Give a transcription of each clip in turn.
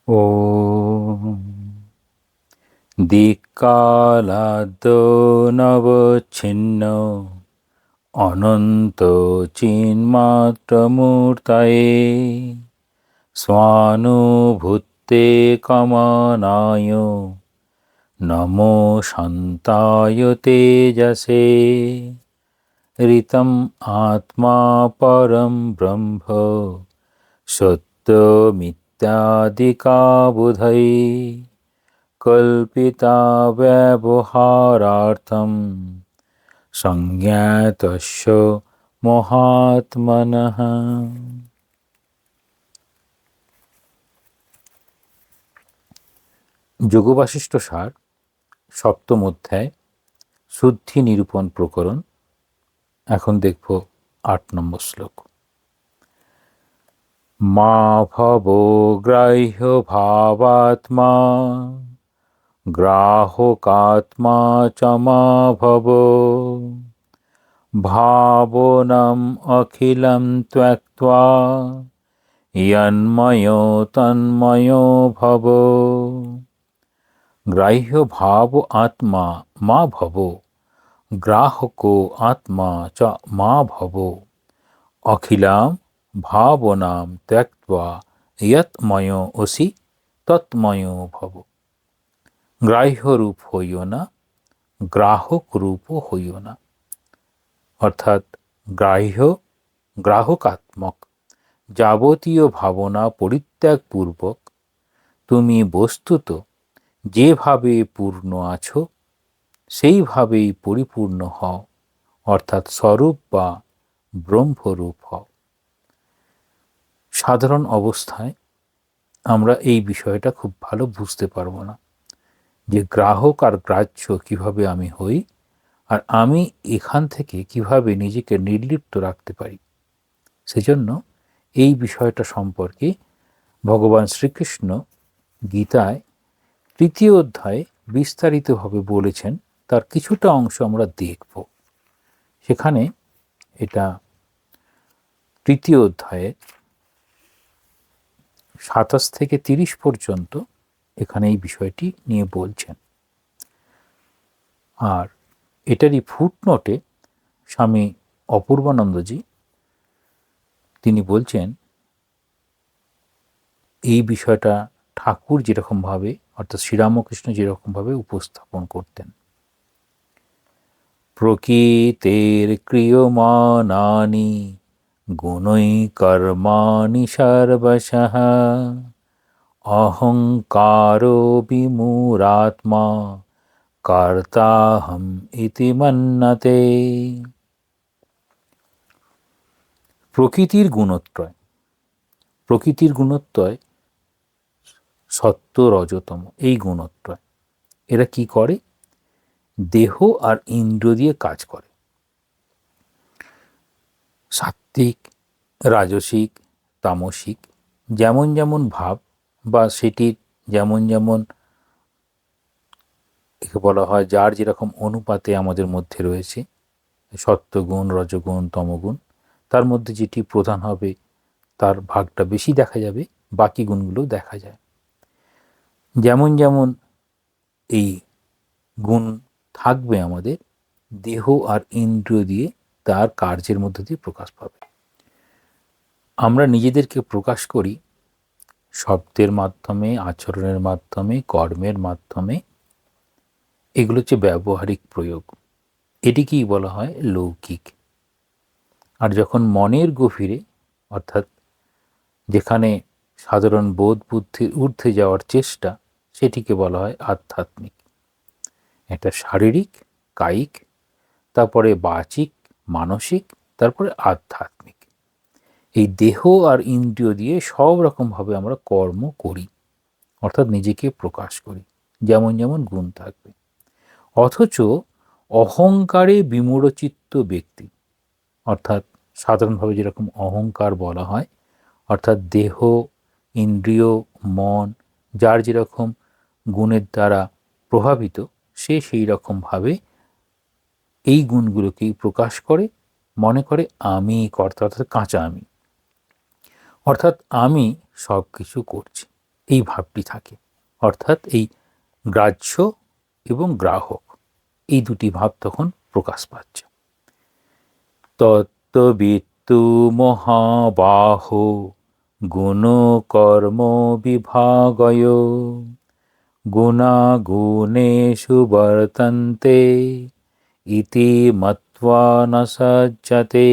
ॐ दिक्कालाद्यो नवच्छिन्नो अनन्तो चिन्मात्रमूर्तये स्वानुभूते कमनाय नमो शान्ताय तेजसे ऋतम् आत्मा परं ब्रह्म सत्यमित्यादिका बुधै कल्पिता व्यवहारार्थं संज्ञातस्य महात्मनः। যোগবাশিষ্ঠ সার সপ্তম অধ্যায় শুদ্ধি নিরূপণ প্রকরণ। এখন দেখব ৮ নম্বর শ্লোক। মা ভবো গ্রাহ্য ভাবাত্মা গ্রাহকাত্মা চ মা ভবো ভাবনাম অখিলম ত্যক্ত্বা ইয়ন্ময়ো তন্ময়ো ভব। গ্রাহ্য ভাব আত্মা মা ভব গ্রাহকো আত্মা চ মা ভব অখিলাম ভাবনাম ত্যক্ত্বা ইয়ৎময় অসি তৎময় ভব। গ্রাহ্য রূপ হইও না, গ্রাহক রূপও হইও না। অর্থাৎ গ্রাহকাত্মক যাবতীয় ভাবনা পরিত্যাগপূর্বক তুমি বস্তুত যেভাবে পূর্ণ আছো সেইভাবেই পরিপূর্ণ হও, অর্থাৎ স্বরূপ বা ব্রহ্মরূপ হও। সাধারণ অবস্থায় আমরা এই বিষয়টা খুব ভালো বুঝতে পারবো না যে গ্রাহক আর গ্রাহ্য কিভাবে আমি হই, আর আমি এখান থেকে কিভাবে নিজেকে নির্লিপ্ত রাখতে পারি। সেজন্য এই বিষয়টা সম্পর্কে ভগবান শ্রীকৃষ্ণ গীতায় ৩য় অধ্যায়ে বিস্তারিতভাবে বলেছেন। তার কিছুটা অংশ আমরা দেখব। সেখানে এটা ৩য় অধ্যায়ে ২৭ থেকে ৩০ পর্যন্ত এখানে এই বিষয়টি নিয়ে বলছেন। আর এটারই ফুটনোটে স্বামী অপূর্বানন্দজি তিনি বলছেন এই বিষয়টা ঠাকুর যেরকমভাবে, অর্থাৎ শ্রীরামকৃষ্ণ যেরকমভাবে উপস্থাপন করতেন। প্রকৃতের ক্রিয়মাণানি গুণৈ কর্মাণি সর্বশঃ অহংকারো বিমূঢ়াত্মা কর্তাহম ইতি মন্যতে। প্রকৃতির গুণত্রয়, প্রকৃতির গুণত্রয় সত্য রজতম, এই গুণত্রয় এরা কি করে? দেহ আর ইন্দ্রিয় দিয়ে কাজ করে। সাত্ত্বিক, রাজসিক, তামসিক যেমন যেমন ভাব বা সেটির যেমন যেমন একে বলা হয় যার যেরকম অনুপাতে আমাদের মধ্যে রয়েছে সত্ত্বগুণ, রজগুণ, তমগুণ, তার মধ্যে যেটি প্রধান হবে তার ভাগটা বেশি দেখা যাবে, বাকি গুণগুলো দেখা যায়। যেমন যেমন এই গুণ থাকবে আমাদের দেহ আর ইন্দ্রিয় দিয়ে তার কার্যের মধ্যে দিয়ে প্রকাশ পাবে। আমরা নিজেদেরকে প্রকাশ করি শব্দের মাধ্যমে, আচরণের মাধ্যমে, কর্মের মাধ্যমে। এগুলো হচ্ছে ব্যবহারিক প্রয়োগ। এটিকেই বলা হয় লৌকিক। আর যখন মনের গভীরে, অর্থাৎ যেখানে সাধারণ বোধ বুদ্ধির ঊর্ধ্বে যাওয়ার চেষ্টা, সেটিকে বলা হয় আধ্যাত্মিক। এটা শারীরিক, কায়িক, তারপরে বাচিক, মানসিক, তারপরে আধ্যাত্মিক। এই দেহ আর ইন্দ্রিয় দিয়ে সব রকমভাবে আমরা কর্ম করি, অর্থাৎ নিজেকে প্রকাশ করি, যেমন যেমন গুণ থাকবে। অথচ অহংকারে বিমূঢ়চিত্ত ব্যক্তি, অর্থাৎ সাধারণভাবে যেরকম অহংকার বলা হয়, অর্থাৎ দেহ, ইন্দ্রিয়, মন যার যেরকম গুণের দ্বারা প্রভাবিত, সে সেই রকমভাবে এই গুণগুলোকেই প্রকাশ করে, মনে করে আমি কর্তা, অর্থাৎ কাঁচা আমি, অর্থাৎ আমি সব কিছু করছি। এই ভাবটি থাকে, অর্থাৎ এই গ্রাহ্য এবং গ্রাহক এই দুটি ভাব তখন প্রকাশ পাচ্ছে। তত্ত্ববিত্তু মহাবাহো গুণ কর্ম বিভাগয় গুণাগুণেষু বর্তন্তে ইতি মত্বা ন সজ্জতে।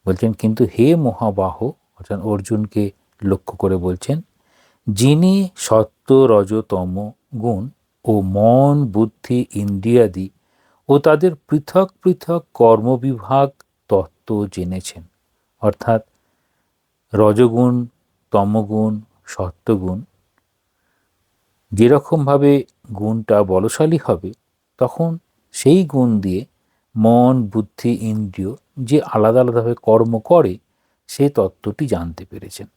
বলছেন, কিন্তু হে মহাবাহ, অর্থাৎ অর্জুনকে লক্ষ্য করে বলছেন, যিনি সত্য রজ তম গুণ ও মন বুদ্ধি ইন্দ্রিয়াদি ও তাদের পৃথক পৃথক কর্মবিভাগ তত্ত্ব জেনেছেন, অর্থাৎ রজগুণ, তমগুণ, সত্যগুণ যেরকমভাবে গুণটা বলশালী হবে, তখন সেই গুণ দিয়ে মন বুদ্ধি ইন্দ্রিয় যে আলাদা আলাদাভাবে কর্ম করে সে তত্ত্বটি জানতে পেরেছেন।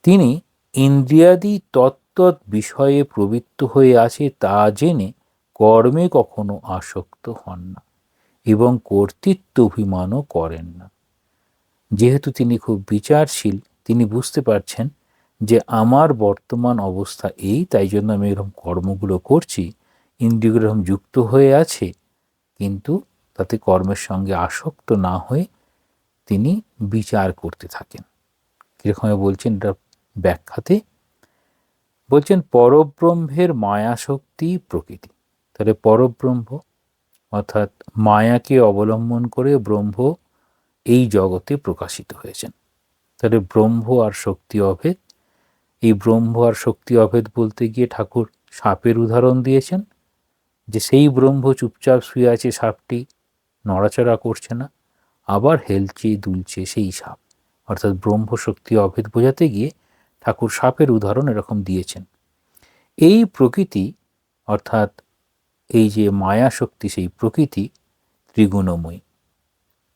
তিনি ইন্দ্রিয়াদি তত্ত্বৎ বিষয়ে প্রবৃত্ত হয়ে আছে তা জেনে কর্মে কখনো আসক্ত হন না এবং কর্তৃত্ব অভিমানও করেন না। যেহেতু তিনি খুব বিচারশীল, তিনি বুঝতে পারছেন যে আমার বর্তমান অবস্থা এই, তাই জন্য আমি এরকম কর্মগুলো করছি, ইন্দ্রিয়গুলো এরকম যুক্ত হয়ে আছে, কিন্তু তাতে কর্মের সঙ্গে আসক্ত না হয়ে তিনি বিচার করতে থাকেন। কীরকম বলছেন এটা ব্যাখ্যাতে, বলছেন পরব্রহ্মের মায়াশক্তি প্রকৃতি। তাহলে পরব্রহ্ম অর্থাৎ মায়াকে অবলম্বন করে ব্রহ্ম এই জগতে প্রকাশিত হয়েছেন। তাহলে ব্রহ্ম আর শক্তি অভেদ। এই ব্রহ্ম আর শক্তি অভেদ বলতে গিয়ে ঠাকুর সাপের উদাহরণ দিয়েছেন, যে সেই ব্রহ্ম চুপচাপ শুয়ে আছে, সাপটি নড়াচড়া করছে না, আবার হেলছে দুলছে সেই সাপ। অর্থাৎ ব্রহ্ম শক্তি অভেদ বোঝাতে গিয়ে ঠাকুর সাপের উদাহরণ এরকম দিয়েছেন। এই প্রকৃতি অর্থাৎ এই যে মায়া শক্তি, সেই প্রকৃতি ত্রিগুণময়ী।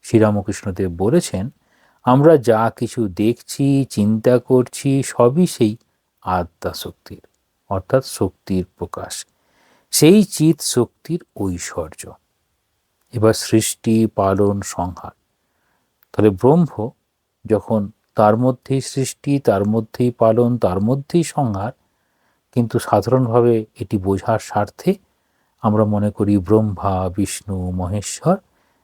শ্রীরামকৃষ্ণদেব বলেছেন, আমরা যা কিছু দেখছি, চিন্তা করছি, সবই সেই আত্মা শক্তির, অর্থাৎ শক্তির প্রকাশ, সেই চিৎ শক্তির ঐশ্বর্য। এবার সৃষ্টি, পালন, সংহার। তাহলে ব্রহ্ম যখন তার মধ্যেই সৃষ্টি, তার মধ্যেই পালন, তার মধ্যেই সংহার, কিন্তু সাধারণভাবে এটি বোঝার স্বার্থে আমরা মনে করি ব্রহ্মা, বিষ্ণু, মহেশ্বর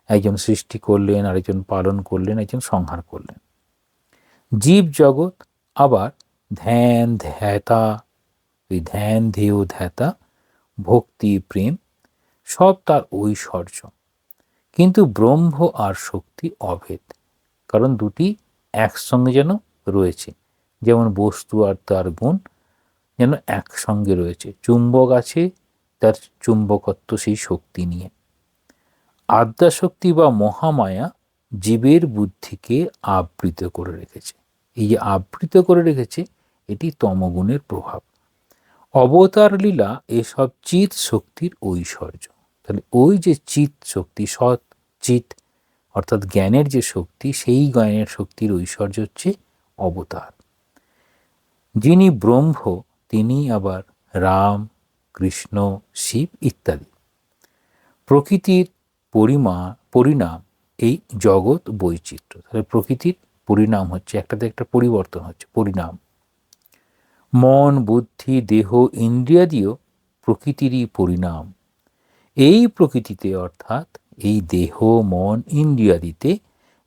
একজন সৃষ্টি করলেন, আরেকজন পালন করলেন, একজন সংহার করলেন। জীব জগৎ আবার ধ্যান, ধ্যাতা, এই ধ্যান, ধ্যেয়, ধ্যাতা, ভক্তি, প্রেম সব তার ঐশ্বর্য। কিন্তু ব্রহ্ম আর শক্তি অভেদ, কারণ দুটি একসঙ্গে যেন রয়েছে, যেমন বস্তু আর তার গুণ যেন একসঙ্গে রয়েছে। চুম্বক আছে, তার চুম্বকত্ব সেই শক্তি নিয়ে। আদ্যাশক্তি বা মহামায়া জীবের বুদ্ধিকে আবৃত করে রেখেছে। এই যে আবৃত করে রেখেছে, এটি তমগুণের প্রভাব। অবতার লীলা এসব চিৎ শক্তির ঐশ্বর্য। তাহলে ওই যে চিৎ শক্তি, সৎ চিৎ অর্থাৎ জ্ঞানের যে শক্তি, সেই জ্ঞানের শক্তির ঐশ্বর্য হচ্ছে অবতার। যিনি ব্রহ্ম, তিনি আবার রাম, কৃষ্ণ, শিব ইত্যাদি। প্রকৃতির পরিণাম এই জগৎ বৈচিত্র্য। তাহলে প্রকৃতির পরিণাম হচ্ছে, একটাতে একটা পরিবর্তন হচ্ছে, পরিণাম। মন, বুদ্ধি, দেহ, ইন্দ্রিয়াদিও প্রকৃতিরই পরিণাম। এই প্রকৃতিতে অর্থাৎ এই দেহ, মন, ইন্দ্রিয়াদিতে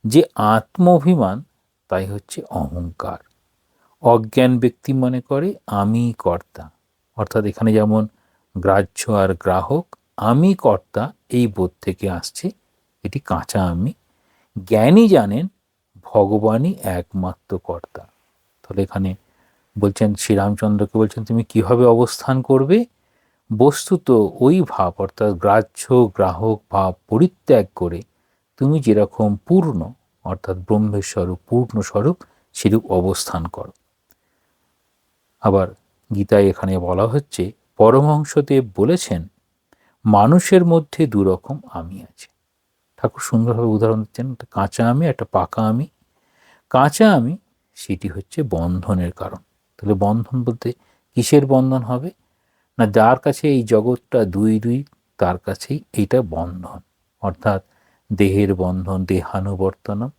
যে আত্মাভিমান, তাই হচ্ছে অহংকার। অজ্ঞান ব্যক্তি মনে করে আমি কর্তা, অর্থাৎ এখানে যেমন গ্রাহ্য আর গ্রাহক, আমি কর্তা এই বোধ থেকে আসছে, এটি কাঁচা আমি। জ্ঞানী জানেন ভগবানই একমাত্র কর্তা। তাহলে এখানে বলছেন, শ্রীরামচন্দ্রকে বলছেন, তুমি কিভাবে অবস্থান করবে? বস্তুত ওই ভাব অর্থাৎ গ্রাহ্য গ্রাহক ভাব পরিত্যাগ করে তুমি যেরকম পূর্ণ অর্থাৎ ব্রহ্মের স্বরূপ, পূর্ণ স্বরূপ, সেরূপ অবস্থান করো। আবার গীতায় এখানে বলা হচ্ছে, পরমহংসদেব বলেছেন, মানুষের মধ্যে দুরকম আমি আছে। ঠাকুর সুন্দরভাবে উদাহরণ দিচ্ছেন, একটা কাঁচা আমি, একটা পাকা আমি। কাঁচা আমি সেটি হচ্ছে বন্ধনের কারণ। তাহলে বন্ধন বলতে কিসের বন্ধন হবে না, যার কাছে এই জগৎটা দুই দুই, তার কাছেই এইটা বন্ধন, অর্থাৎ দেহের বন্ধন, দেহানুবর্তনম।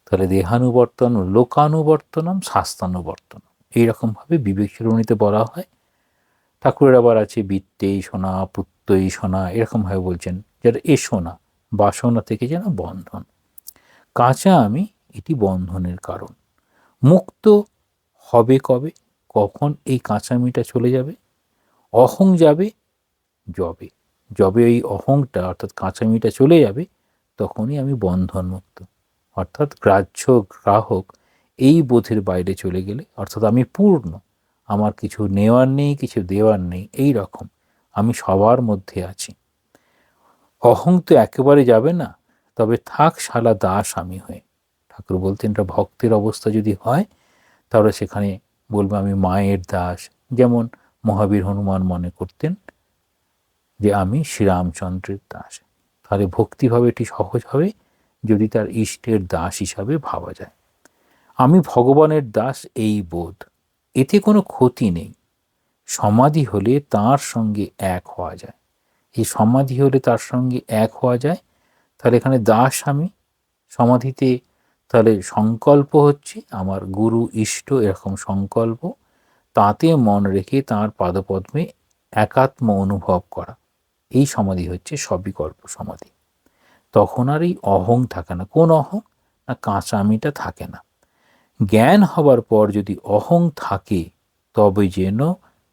তাহলে দেহানুবর্তন, লোকানুবর্তনম, শাস্ত্রানুবর্তনম, এইরকমভাবে বিবেক চূড়ামণিতে বলা হয়। ঠাকুরের আবার আছে বিত্তেই সোনা, পুত্তই সোনা, এরকমভাবে বলছেন যেটা এ সোনা, বাসনা থেকে যেন বন্ধন। কাঁচা আমি, এটি বন্ধনের কারণ। মুক্ত হবে কবে, কখন এই কাঁচামিটা চলে যাবে? অহং যাবে যবে, যবে এই অহংটা অর্থাৎ কাঁচামিটা চলে যাবে, তখনই আমি বন্ধন মুক্ত। অর্থাৎ গ্রাহ্য গ্রাহক এই বোধের বাইরে চলে গেলে, অর্থাৎ আমি পূর্ণ, আমার কিছু নেওয়ার নেই, কিছু দেওয়ার নেই, এই রকম আমি সবার মধ্যে আছি। অহং তো একেবারে যাবে না, তবে থাক শালা দাস আমি হয়ে। ঠাকুর বলতেন এটা ভক্তের অবস্থা যদি হয়, তাহলে সেখানে বলবো আমি মায়ের দাস। যেমন মহাবীর হনুমান মনে করতেন যে আমি শ্রীরামচন্দ্রের দাস। তাহলে ভক্তিভাবে এটি সহজ হবে যদি তার ইষ্টের দাস হিসাবে ভাবা যায়। আমি ভগবানের দাস, এই বোধ, এতে কোনো ক্ষতি নেই। সমাধি হলে তার সঙ্গে এক হওয়া যায়। এই সমাধি হলে তার সঙ্গে এক হওয়া যায়। তাহলে এখানে দাস আমি, সমাধিতে তাহলে সংকল্প হচ্ছে আমার গুরু ইষ্ট, এরকম সংকল্প, তাতে মন রেখে তাঁর পাদপদ্মে একাত্ম অনুভব করা, এই সমাধি হচ্ছে সবিকল্প সমাধি। তখন আর এই অহং থাকে না। কোন অহং? না কাঁচা আমিটা থাকে না। জ্ঞান হবার পর যদি অহং থাকে, তবে যেন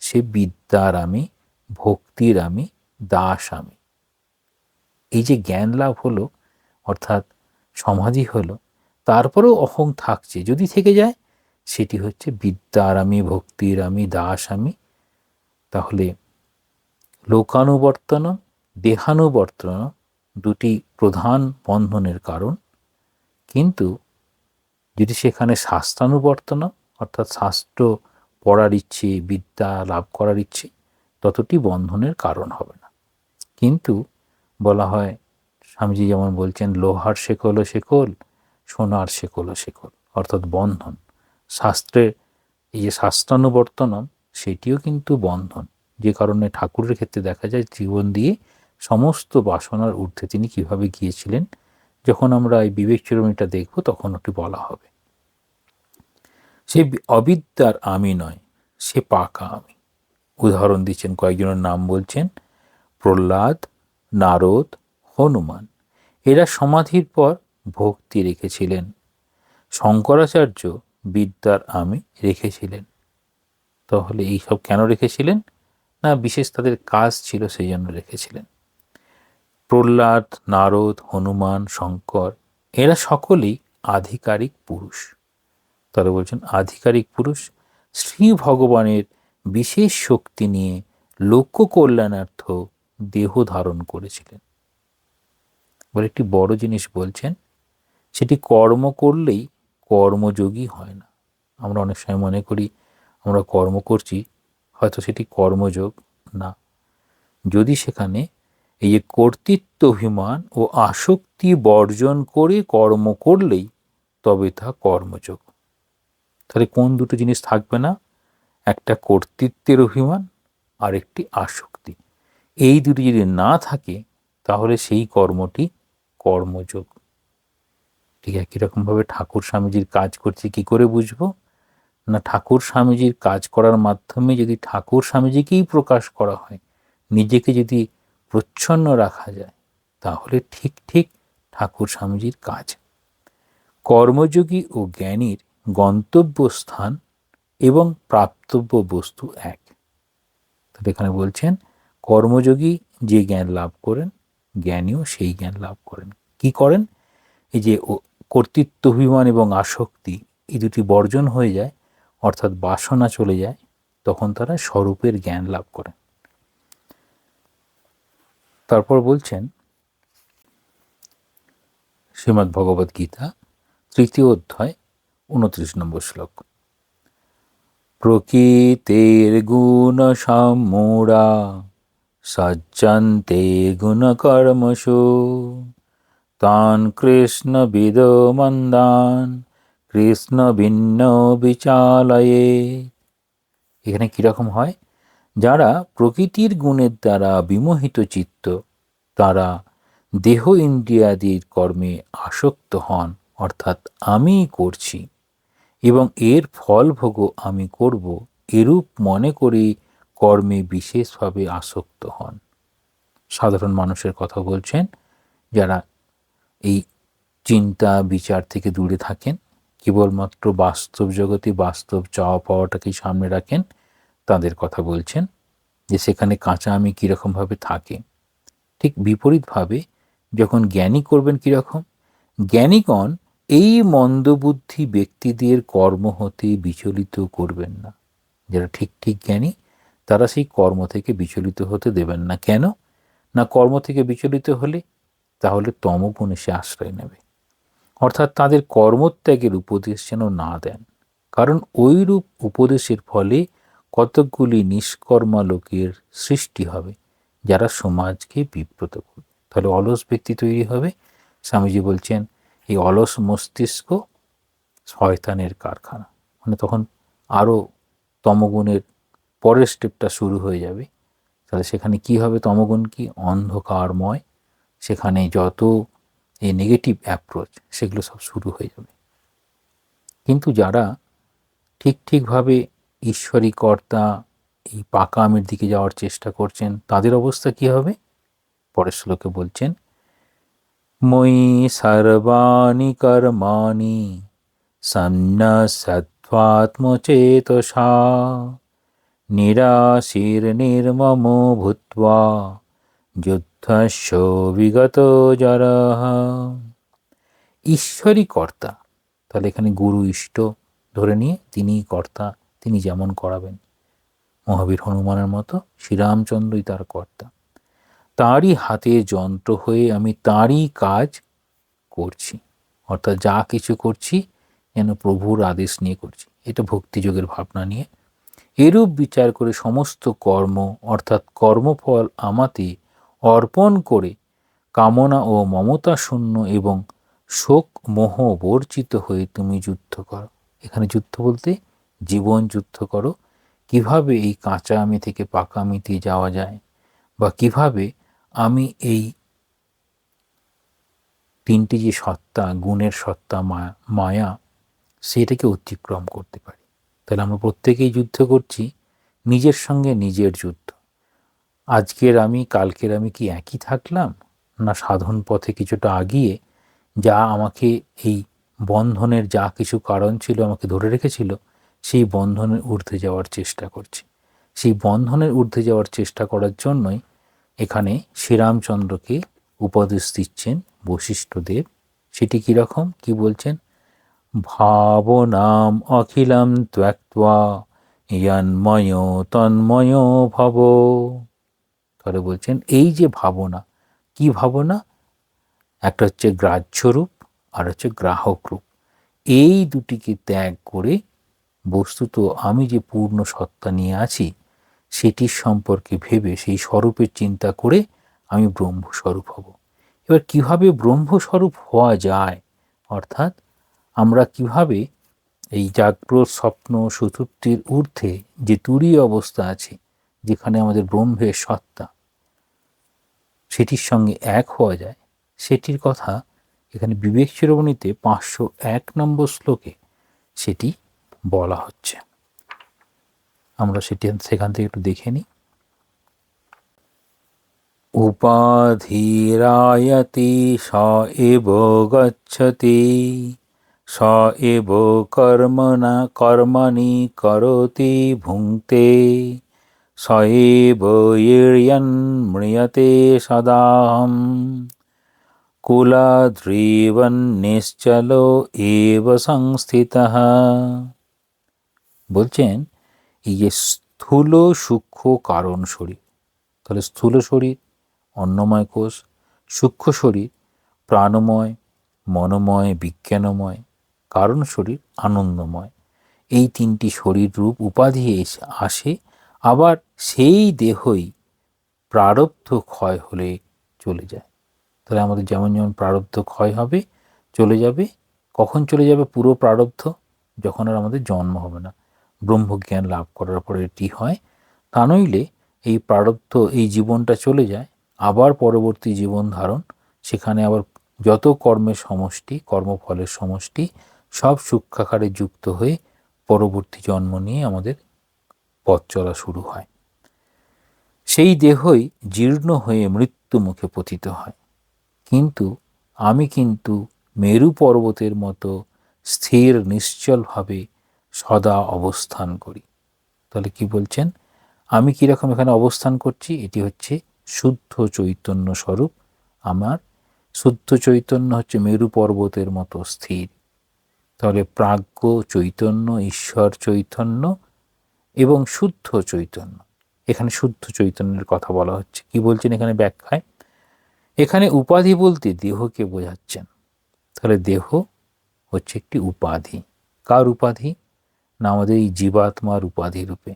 সে বিদ্যার আমি, ভক্তির আমি, দাস আমি। এই যে জ্ঞান লাভ হলো, অর্থাৎ সমাধি হলো, তারপরেও অহং থাকছে, যদি থেকে যায়, সেটি হচ্ছে বিদ্যার আমি, ভক্তির আমি, দাস আমি। তাহলে লোকানুবর্তন, দেহানুবর্তন দুটি প্রধান বন্ধনের কারণ। কিন্তু যদি সেখানে শাস্ত্রানুবর্তন, অর্থাৎ শাস্ত্র পড়ার ইচ্ছে, বিদ্যা লাভ করার ইচ্ছে, ততটি বন্ধনের কারণ হবে না। কিন্তু বলা হয়, স্বামীজি যেমন বলছেন, লোহার শেকলও শেকল, সোনার শেকলও শেকল, অর্থাৎ বন্ধন। শাস্ত্রের এই যে শাস্ত্রানুবর্তনম, সেটিও কিন্তু বন্ধন। যে কারণে ঠাকুরের ক্ষেত্রে দেখা যায় জীবন দিয়ে সমস্ত বাসনার ঊর্ধ্বে তিনি কিভাবে গিয়েছিলেন। যখন আমরা এই বিবেক চূড়ামণিটা দেখব, তখন ওটি বলা হবে। সে অবিদ্যার আমি নয়, সে পাকা আমি। উদাহরণ দিচ্ছেন, কয়েকজনের নাম বলছেন, প্রহ্লাদ, নারদ, হনুমান। এরা সমাধির পর ভক্তি রেখেছিলেন। শঙ্করাচার্য বিদ্যার আমি রেখেছিলেন। তাহলে এইসব কেন রেখেছিলেন? না বিশেষ তাদের কাজ ছিল, সেই জন্য রেখেছিলেন। প্রহ্লাদ, নারদ, হনুমান, শঙ্কর, এরা সকলেই আধিকারিক পুরুষ। তারা বলছেন আধিকারিক পুরুষ শ্রী ভগবানের বিশেষ শক্তি নিয়ে লোক কল্যাণার্থ দেহ ধারণ করেছিলেন। বলে একটি বড় জিনিস বলছেন, সেটি কর্ম করলেই কর্মযোগী হয় না। আমরা অনেক সময় মনে করি আমরা কর্ম করছি, হয়তো সেটি কর্মযোগ না। যদি সেখানে এই যে কর্তৃত্ব অভিমান ও আসক্তি বর্জন করে কর্ম করলেই তবে তা কর্মযোগ। তাহলে কোন দুটো জিনিস থাকবে না? একটা কর্তৃত্বের অভিমান আর একটি আসক্তি। এই দুটি যদি না থাকে, তাহলে সেই কর্মটি কর্মযোগ। ঠিক একই রকমভাবে ঠাকুর স্বামীজির কাজ করছি কি করে বুঝবো? না ঠাকুর স্বামীজির কাজ করার মাধ্যমে যদি ঠাকুর স্বামীজিকেই প্রকাশ করা হয়, নিজেকে যদি প্রচ্ছন্ন রাখা যায়, তাহলে ঠিক ঠিক ঠাকুর স্বামীজির কাজ। কর্মযোগী ও জ্ঞানীর গন্তব্যস্থান এবং প্রাপ্তব্য বস্তু এক। তবে এখানে বলছেন কর্মযোগী যে জ্ঞান লাভ করেন, জ্ঞানীও সেই জ্ঞান লাভ করেন। কি করেন? এই যে কর্তৃত্ব অভিমান এবং আসক্তি, এই দুটি বর্জন হয়ে যায়, অর্থাৎ বাসনা চলে যায়, তখন তারা স্বরূপের জ্ঞান লাভ করেন। তারপর বলছেন শ্রীমদ্ ভগবদ্ গীতা 3 অধ্যায় 29 নম্বর শ্লোক, প্রকৃতের গুণ সম্মূঢ়া সজ্জন্তে গুণকর্মসু তান কৃষ্ণ বিদ মন্দান কৃষ্ণ ভিন্ন বিচালয়ে। এখানে কিরকম হয়? যারা প্রকৃতির গুণের দ্বারা বিমোহিত চিত্ত, তারা দেহ ইন্দ্রিয়াদির কর্মে আসক্ত হন, অর্থাৎ আমিই করছি এবং এর ফল ভোগও আমি করব, এরূপ মনে করে কর্মে বিশেষভাবে আসক্ত হন। সাধারণ মানুষের কথা বলছেন, যারা এই চিন্তা বিচার থেকে দূরে থাকেন, কেবলমাত্র বাস্তব জগতে বাস্তব চাওয়া পাওয়াটাকেই সামনে রাখেন, তাদের কথা বলছেন যে সেখানে কাঁচা আমি কীরকমভাবে থাকে। ঠিক বিপরীতভাবে যখন জ্ঞানী করবেন কীরকম, জ্ঞানীগণ এই মন্দবুদ্ধি ব্যক্তিদের কর্ম হতে বিচলিত করবেন না। যারা ঠিক ঠিক জ্ঞানী, তারা সেই কর্ম থেকে বিচলিত হতে দেবেন না। কেন না, কর্ম থেকে বিচলিত হলে তাহলে তমগুণ এসে আশ্রয় নেবে। অর্থাৎ তাদের কর্মত্যাগের উপদেশ যেন না দেন, কারণ ওইরূপ উপদেশের ফলে কতকগুলি নিষ্কর্মা লোকের সৃষ্টি হবে, যারা সমাজকে বিব্রত করবে। তাহলে অলস ব্যক্তি তৈরি হবে। স্বামীজি বলছেন, এই অলস মস্তিষ্ক শয়তানের কারখানা। মানে তখন আরও তমগুণের পরের স্টেপটা শুরু হয়ে যাবে। তাহলে সেখানে কি হবে? তমগুণ কি? অন্ধকারময়। সেখানে যত এই নেগেটিভ অ্যাপ্রোচ, সেগুলো সব শুরু হয়ে যাবে। কিন্তু যারা ঠিকভাবে ঈশ্বরী কর্তা, এই পাকা আমের দিকে যাওয়ার চেষ্টা করছেন, তাদের অবস্থা কি হবে? পরের শ্লোকে বলছেন, মই সর্বাণি কর্মাণি সন্ন্যস্যাত্মাত্মচেতসা নিরাশীর নির্মম ভূত্বা যুদ্ধস্য বিগত জরঃ। ঈশ্বরই কর্তা। তাহলে এখানে গুরু ইষ্ট ধরে নিয়ে তিনিই কর্তা, তিনি যেমন করাবেন। মহাবীর হনুমানের মতো শ্রীরামচন্দ্রই তার কর্তা। তাঁরই হাতে যন্ত্র হয়ে আমি তাঁরই কাজ করছি। অর্থাৎ যা কিছু করছি যেন প্রভুর আদেশ নিয়ে করছি। এটা ভক্তিযোগের ভাবনা নিয়ে এরূপ বিচার করে সমস্ত কর্ম অর্থাৎ কর্মফল আমাতে অর্পণ করে কামনা ও মমতা শূন্য এবং শোক মোহ বর্জিত হয়ে তুমি যুদ্ধ করো। এখানে যুদ্ধ বলতে জীবন যুদ্ধ করো। কিভাবে এই কাঁচা আমি থেকে পাকা আমিতে যাওয়া যায়, বা কিভাবে আমি এই তিনটি যে সত্তা, গুণের সত্তা মায়া, সেটাকে অতিক্রম করতে পারি। তাহলে আমরা প্রত্যেকেই যুদ্ধ করছি, নিজের সঙ্গে নিজের যুদ্ধ। আজকের আমি কালকের আমি কি একই থাকলাম, না সাধন পথে কিছুটা আগিয়ে যা আমাকে এই বন্ধনের যা কিছু কারণ ছিল আমাকে ধরে রেখেছিল, সেই বন্ধনের ঊর্ধ্বে যাওয়ার চেষ্টা করছি। সেই বন্ধনের ঊর্ধ্বে যাওয়ার চেষ্টা করার জন্যই এখানে শ্রীরামচন্দ্রকে উপদেশ দিচ্ছেন বশিষ্ঠদেব। সেটি কীরকম, কি বলছেন? ভাবনাম অখিলম ত্যক্ত্বা ইয়ান্ময় তন্ময় ভব। তাহলে বলছেন এই যে ভাবনা, কি ভাবনা? একটা হচ্ছে গ্রাহ্য রূপ, আর হচ্ছে গ্রাহক রূপ। এই দুটিকে ত্যাগ করে বস্তুত আমি যে পূর্ণ সত্তা নিয়ে আছি সেটির সম্পর্কে ভেবে সেই স্বরূপের চিন্তা করে আমি ব্রহ্মস্বরূপ হব। এবার কিভাবে ব্রহ্মস্বরূপ হওয়া যায়, অর্থাৎ আমরা কিভাবে এই জাগ্রত স্বপ্ন সুষুপ্তির ঊর্ধ্বে যে তুরীয় অবস্থা আছে, যেখানে আমাদের ব্রহ্মের সত্তা, সেটির সঙ্গে এক হওয়া যায়, সেটির কথা এখানে বিবেক চূড়ামণিতে 501 নম্বর শ্লোকে সেটি বলা হচ্ছে। আমরা সেখান থেকে একটু দেখে নিই। উপাধিরায়তি স এব গচ্ছতি স এব কর্মণি করতি ভুঙ্ক্তে স এব ম্রিয়তে সদাহম কুলাদ্রিবন্নিশ্চল এব সংস্থিতঃ। বলছেন এই যে স্থূল সূক্ষ্ম কারণ শরীর, তাহলে স্থূল শরীর অন্নময় কোষ, সূক্ষ্ম শরীর প্রাণময়, মনোময়, বিজ্ঞানময়, কারণ শরীর আনন্দময়। এই তিনটি শরীর রূপ উপাধি আসে, আবার সেই দেহই প্রারব্ধ ক্ষয় হলে চলে যায়। তাহলে আমাদের যেমন যেমন প্রারব্ধ ক্ষয় হবে, চলে যাবে। কখন চলে যাবে পুরো প্রারব্ধ? যখন আর আমাদের জন্ম হবে না, ব্রহ্মজ্ঞান লাভ করার পরে এটি হয়। তা নইলে এই প্রারব্ধ, এই জীবনটা চলে যায়, আবার পরবর্তী জীবন ধারণ, সেখানে আবার যত কর্মের সমষ্টি, কর্মফলের সমষ্টি সব সূক্ষ্মাকারে যুক্ত হয়ে পরবর্তী জন্ম নিয়ে আমাদের পথ চলা শুরু হয়। সেই দেহই জীর্ণ হয়ে মৃত্যু মুখে পতিত হয়। কিন্তু আমি কিন্তু মেরু পর্বতের মতো স্থির নিশ্চলভাবে সদা অবস্থান করি। তাহলে কি বলছেন? আমি কীরকম এখানে অবস্থান করছি? এটি হচ্ছে শুদ্ধ চৈতন্য স্বরূপ। আমার শুদ্ধ চৈতন্য হচ্ছে মেরু পর্বতের মতো স্থির। তাহলে প্রাজ্ঞ চৈতন্য, ঈশ্বর চৈতন্য এবং শুদ্ধ চৈতন্য। এখানে শুদ্ধ চৈতন্যের কথা বলা হচ্ছে। কি বলছেন এখানে ব্যাখ্যায়? এখানে উপাধি বলতে দেহকে বোঝাচ্ছেন। তাহলে দেহ হচ্ছে একটি উপাধি। কার উপাধি? না আমাদের এই জীবাত্মার উপাধি রূপে।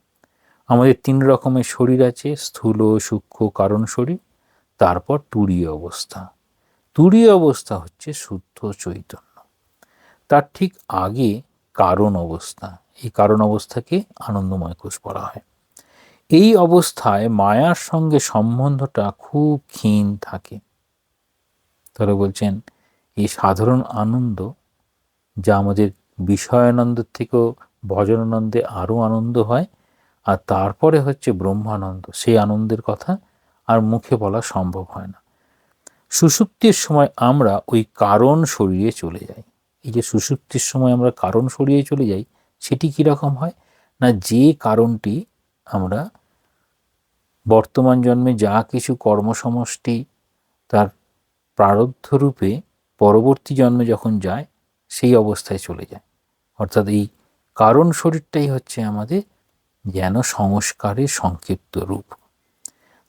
আমাদের 3 রকমের শরীর আছে, স্থূল, সূক্ষ্ম, কারণ শরীর। তারপর তুরীয় অবস্থা। তুরীয় অবস্থা হচ্ছে শুদ্ধ চৈতন্য। তার ঠিক আগে কারণ অবস্থা। এই কারণ অবস্থাকে আনন্দময় কোষ বলা হয়। এই অবস্থায় মায়ার সঙ্গে সম্বন্ধটা খুব ক্ষীণ থাকে। তারা বলছেন এই সাধারণ আনন্দ, যা আমাদের বিষয়ানন্দের থেকেও ভজনানন্দে আরও আনন্দ হয়, আর তারপরে হচ্ছে ব্রহ্মানন্দ, সেই আনন্দের কথা আর মুখে বলা সম্ভব হয় না। সুষুপ্তির সময় আমরা ওই কারণ শরীরে চলে যাই। এই যে সুষুপ্তির সময় আমরা কারণ শরীরে চলে যাই, সেটি কীরকম হয়? না যে কারণটি আমরা বর্তমান জন্মে যা কিছু কর্মসমষ্টি তার প্রারব্ধ রূপে পরবর্তী জন্মে যখন যায়, সেই অবস্থায় চলে যায়। অর্থাৎ এই কারণ শরীরটাই হচ্ছে আমাদের যেন সংস্কারের সংক্ষিপ্ত রূপ।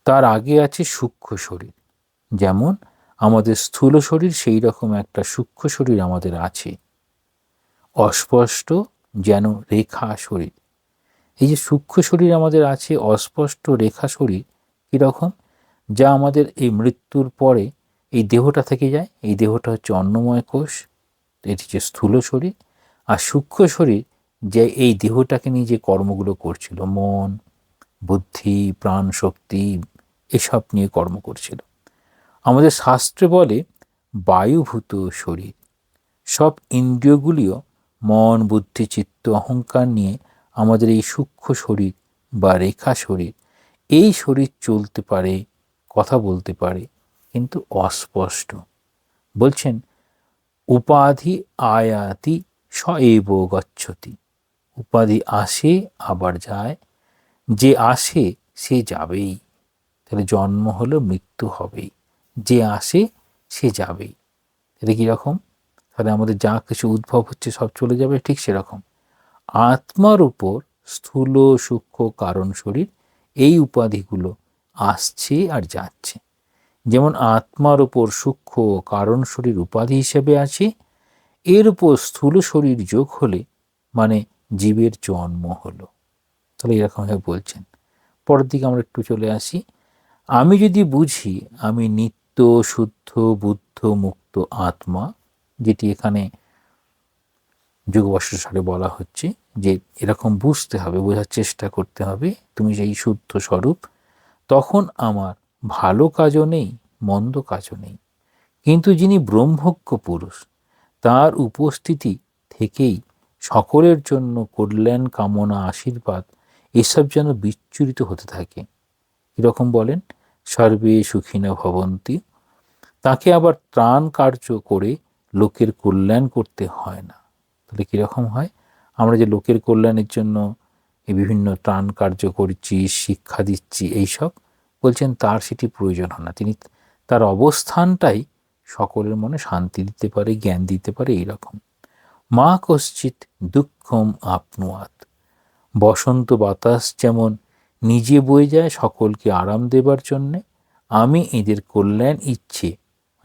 তার আগে আছে সূক্ষ্ম শরীর। যেমন আমাদের স্থূল শরীর, সেই রকম একটা সূক্ষ্ম শরীর আমাদের আছে। অস্পষ্ট যেন রেখা শরীর। এই যে সূক্ষ্ম শরীর আমাদের আছে, অস্পষ্ট রেখা শরীর কীরকম? যা আমাদের এই মৃত্যুর পরে এই দেহটা থেকে যায়। এই দেহটা হচ্ছে অন্নময় কোষ, এটি হচ্ছে স্থূল শরীর। আর সূক্ষ্ম শরীর যে এই দেহটাকে নিয়ে যে কর্মগুলো করছিল, মন, বুদ্ধি, প্রাণ শক্তি, এসব নিয়ে কর্ম করছিল। আমাদের শাস্ত্রে বলে বায়ুভূত শরীর। সব ইন্দ্রিয়গুলিও মন, বুদ্ধি, চিত্ত, অহংকার নিয়ে আমাদের এই সূক্ষ্ম শরীর বা রেখা শরীর, এই শরীর চলতে পারে, কথা বলতে পারে, কিন্তু অস্পষ্ট। বলছেন উপাধি আয়াতি স এব গচ্ছতি। উপাধি আসে আবার যায়, যে আসে সে যাবেই। তাহলে জন্ম হলো, মৃত্যু হবেই, যে আসে সে যাবেই। এটা কীরকম? তাহলে আমাদের যা কিছু উদ্ভব হচ্ছে সব চলে যাবে, ঠিক সেরকম আত্মার উপর স্থূল, সূক্ষ্ম, কারণ শরীর, এই উপাধিগুলো আসছে আর যাচ্ছে। যেমন আত্মার উপর সূক্ষ্ম কারণ শরীর উপাধি হিসেবে আছে, এর উপর স্থূল শরীর যোগ হলে মানে জীবের জন্ম হলো। তাহলে এরকমভাবে বলছেন। পরের দিকে আমরা একটু চলে আসি। আমি যদি বুঝি আমি নিত্য শুদ্ধ বুদ্ধ মুক্ত আত্মা, যেটি এখানে যোগবাসসারে বলা হচ্ছে যে এরকম বুঝতে হবে, বোঝার চেষ্টা করতে হবে তুমি সেই শুদ্ধ স্বরূপ, তখন আমার ভালো কাজও নেই, মন্দ কাজও নেই। কিন্তু যিনি ব্রহ্মজ্ঞ পুরুষ, তার উপস্থিতি থেকেই সকলের জন্য কল্যাণ কামনা, আশীর্বাদ এসব যেন বিচ্ছুরিত হতে থাকে। এরকম বলেন সর্বে সুখিনা ভবন্তি। তাকে আবার ত্রাণ কার্য করে লোকের কল্যাণ করতে হয় না। তাহলে কীরকম হয়? আমরা যে লোকের কল্যাণের জন্য এই বিভিন্ন ত্রাণ কার্য করছি, শিক্ষা দিচ্ছি, এইসব বলছেন তার সেটি প্রয়োজন হয় না। তিনি তার অবস্থানটাই সকলের মনে শান্তি দিতে পারে, জ্ঞান দিতে পারে, এইরকম। মা কশ্চিৎ দুঃখম আপনুয়াত। বসন্ত বাতাস যেমন নিজে বয়ে যায় সকলকে আরাম দেবার জন্যে, আমি এদের কল্যাণ ইচ্ছে,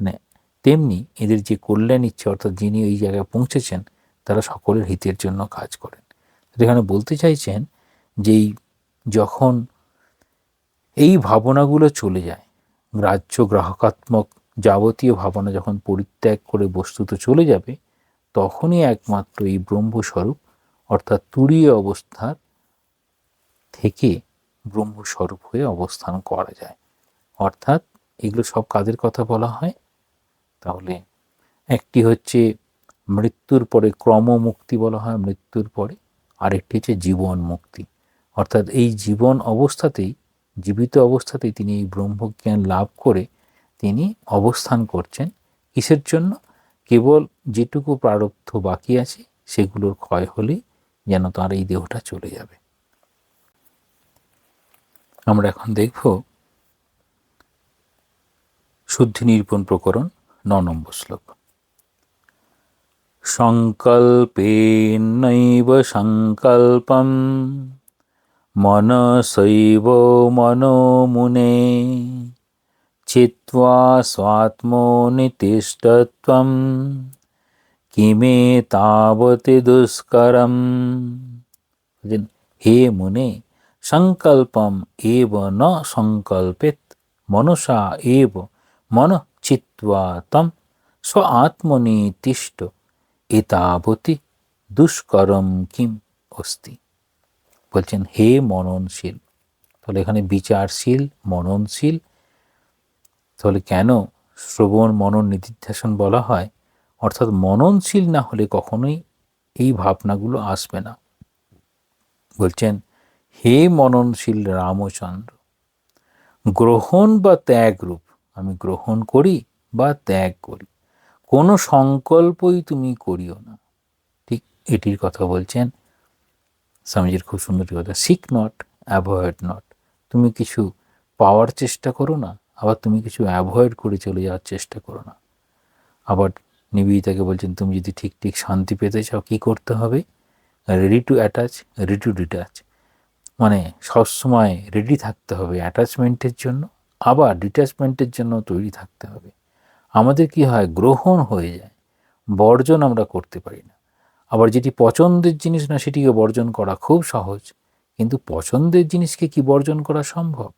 মানে তেমনি এদের যে কল্যাণ ইচ্ছে, অর্থাৎ যিনি এই জায়গায় পৌঁছেছেন তারা সকলের হিতের জন্য কাজ করেন। এখানে বলতে চাইছেন যে যখন এই ভাবনাগুলো চলে যায়, গ্রাহ্য গ্রাহকাত্মক যাবতীয় ভাবনা যখন পরিত্যাগ করে বস্তুত চলে যাবে, তখনই একমাত্র এই ব্রহ্মস্বরূপ অর্থাৎ তুরীয় অবস্থার থেকে ব্রহ্মস্বরূপ হয়ে অবস্থান করা যায়। অর্থাৎ এগুলো সব কাদের কথা বলা হয়? তাহলে একটি হচ্ছে মৃত্যুর পরে ক্রমমুক্তি বলা হয়, মৃত্যুর পরে। আরেকটি হচ্ছে জীবন মুক্তি, অর্থাৎ এই জীবন অবস্থাতেই, জীবিত অবস্থাতেই তিনি এই ব্রহ্মজ্ঞান লাভ করে তিনি অবস্থান করছেন। কিসের জন্য? কেবল যেটুকু প্রারব্ধ বাকি আছে সেগুলোর ক্ষয় হলেই যেন তার এই দেহটা চলে যাবে। আমরা এখন দেখব শুদ্ধি নিরূপণ প্রকরণ 9 নম্বর শ্লোক। সংকল্পেনৈব সংকল্পম মনসৈব মনোমুনে চিত্বা স্বাত্মনিতিষ্ঠত্বম কিমেতাবতি দুষ্করম। হে মুনে, সংকল্পম এব ন সংকল্পেত মনসা এব মনঃ চিত্বা তম স্ব আত্মনি তিষ্ঠ এতাবতি দুষ্করম কিম অস্তি। বলছেন হে মননশীল। তাহলে এখানে বিচারশীল, মননশীল। তাহলে কেন শ্রবণ মনন নিদিধ্যাসন বলা হয়? অর্থাৎ মননশীল না হলে কখনোই এই ভাবনাগুলো আসবে না। বলছেন হে মননশীল রামচন্দ্র, গ্রহণ বা ত্যাগ রূপ, আমি গ্রহণ করি বা ত্যাগ করি, কোনো সংকল্পই তুমি করিও না। ঠিক এটির কথা বলছেন স্বামীজির, খুব সুন্দর কথা। Seek not, avoid not. তুমি কিছু পাওয়ার চেষ্টা করো না, আবার তুমি কিছু অ্যাভয়েড করে চলে যাওয়ার চেষ্টা করো না। আবার নিবেদিতাকে বলছেন তুমি যদি ঠিক ঠিক শান্তি পেতে চাও কী করতে হবে? Ready to attach, ready to detach. মানে সবসময় রেডি থাকতে হবে অ্যাটাচমেন্টের জন্য, আবার ডিট্যাচমেন্টের জন্য তৈরি থাকতে হবে। আমাদের কি হয়? গ্রহণ হয়ে যায়, বর্জন আমরা করতে পারি না। আবার যেটি পছন্দের জিনিস না সেটিকে বর্জন করা খুব সহজ, কিন্তু পছন্দের জিনিসকে কি বর্জন করা সম্ভব?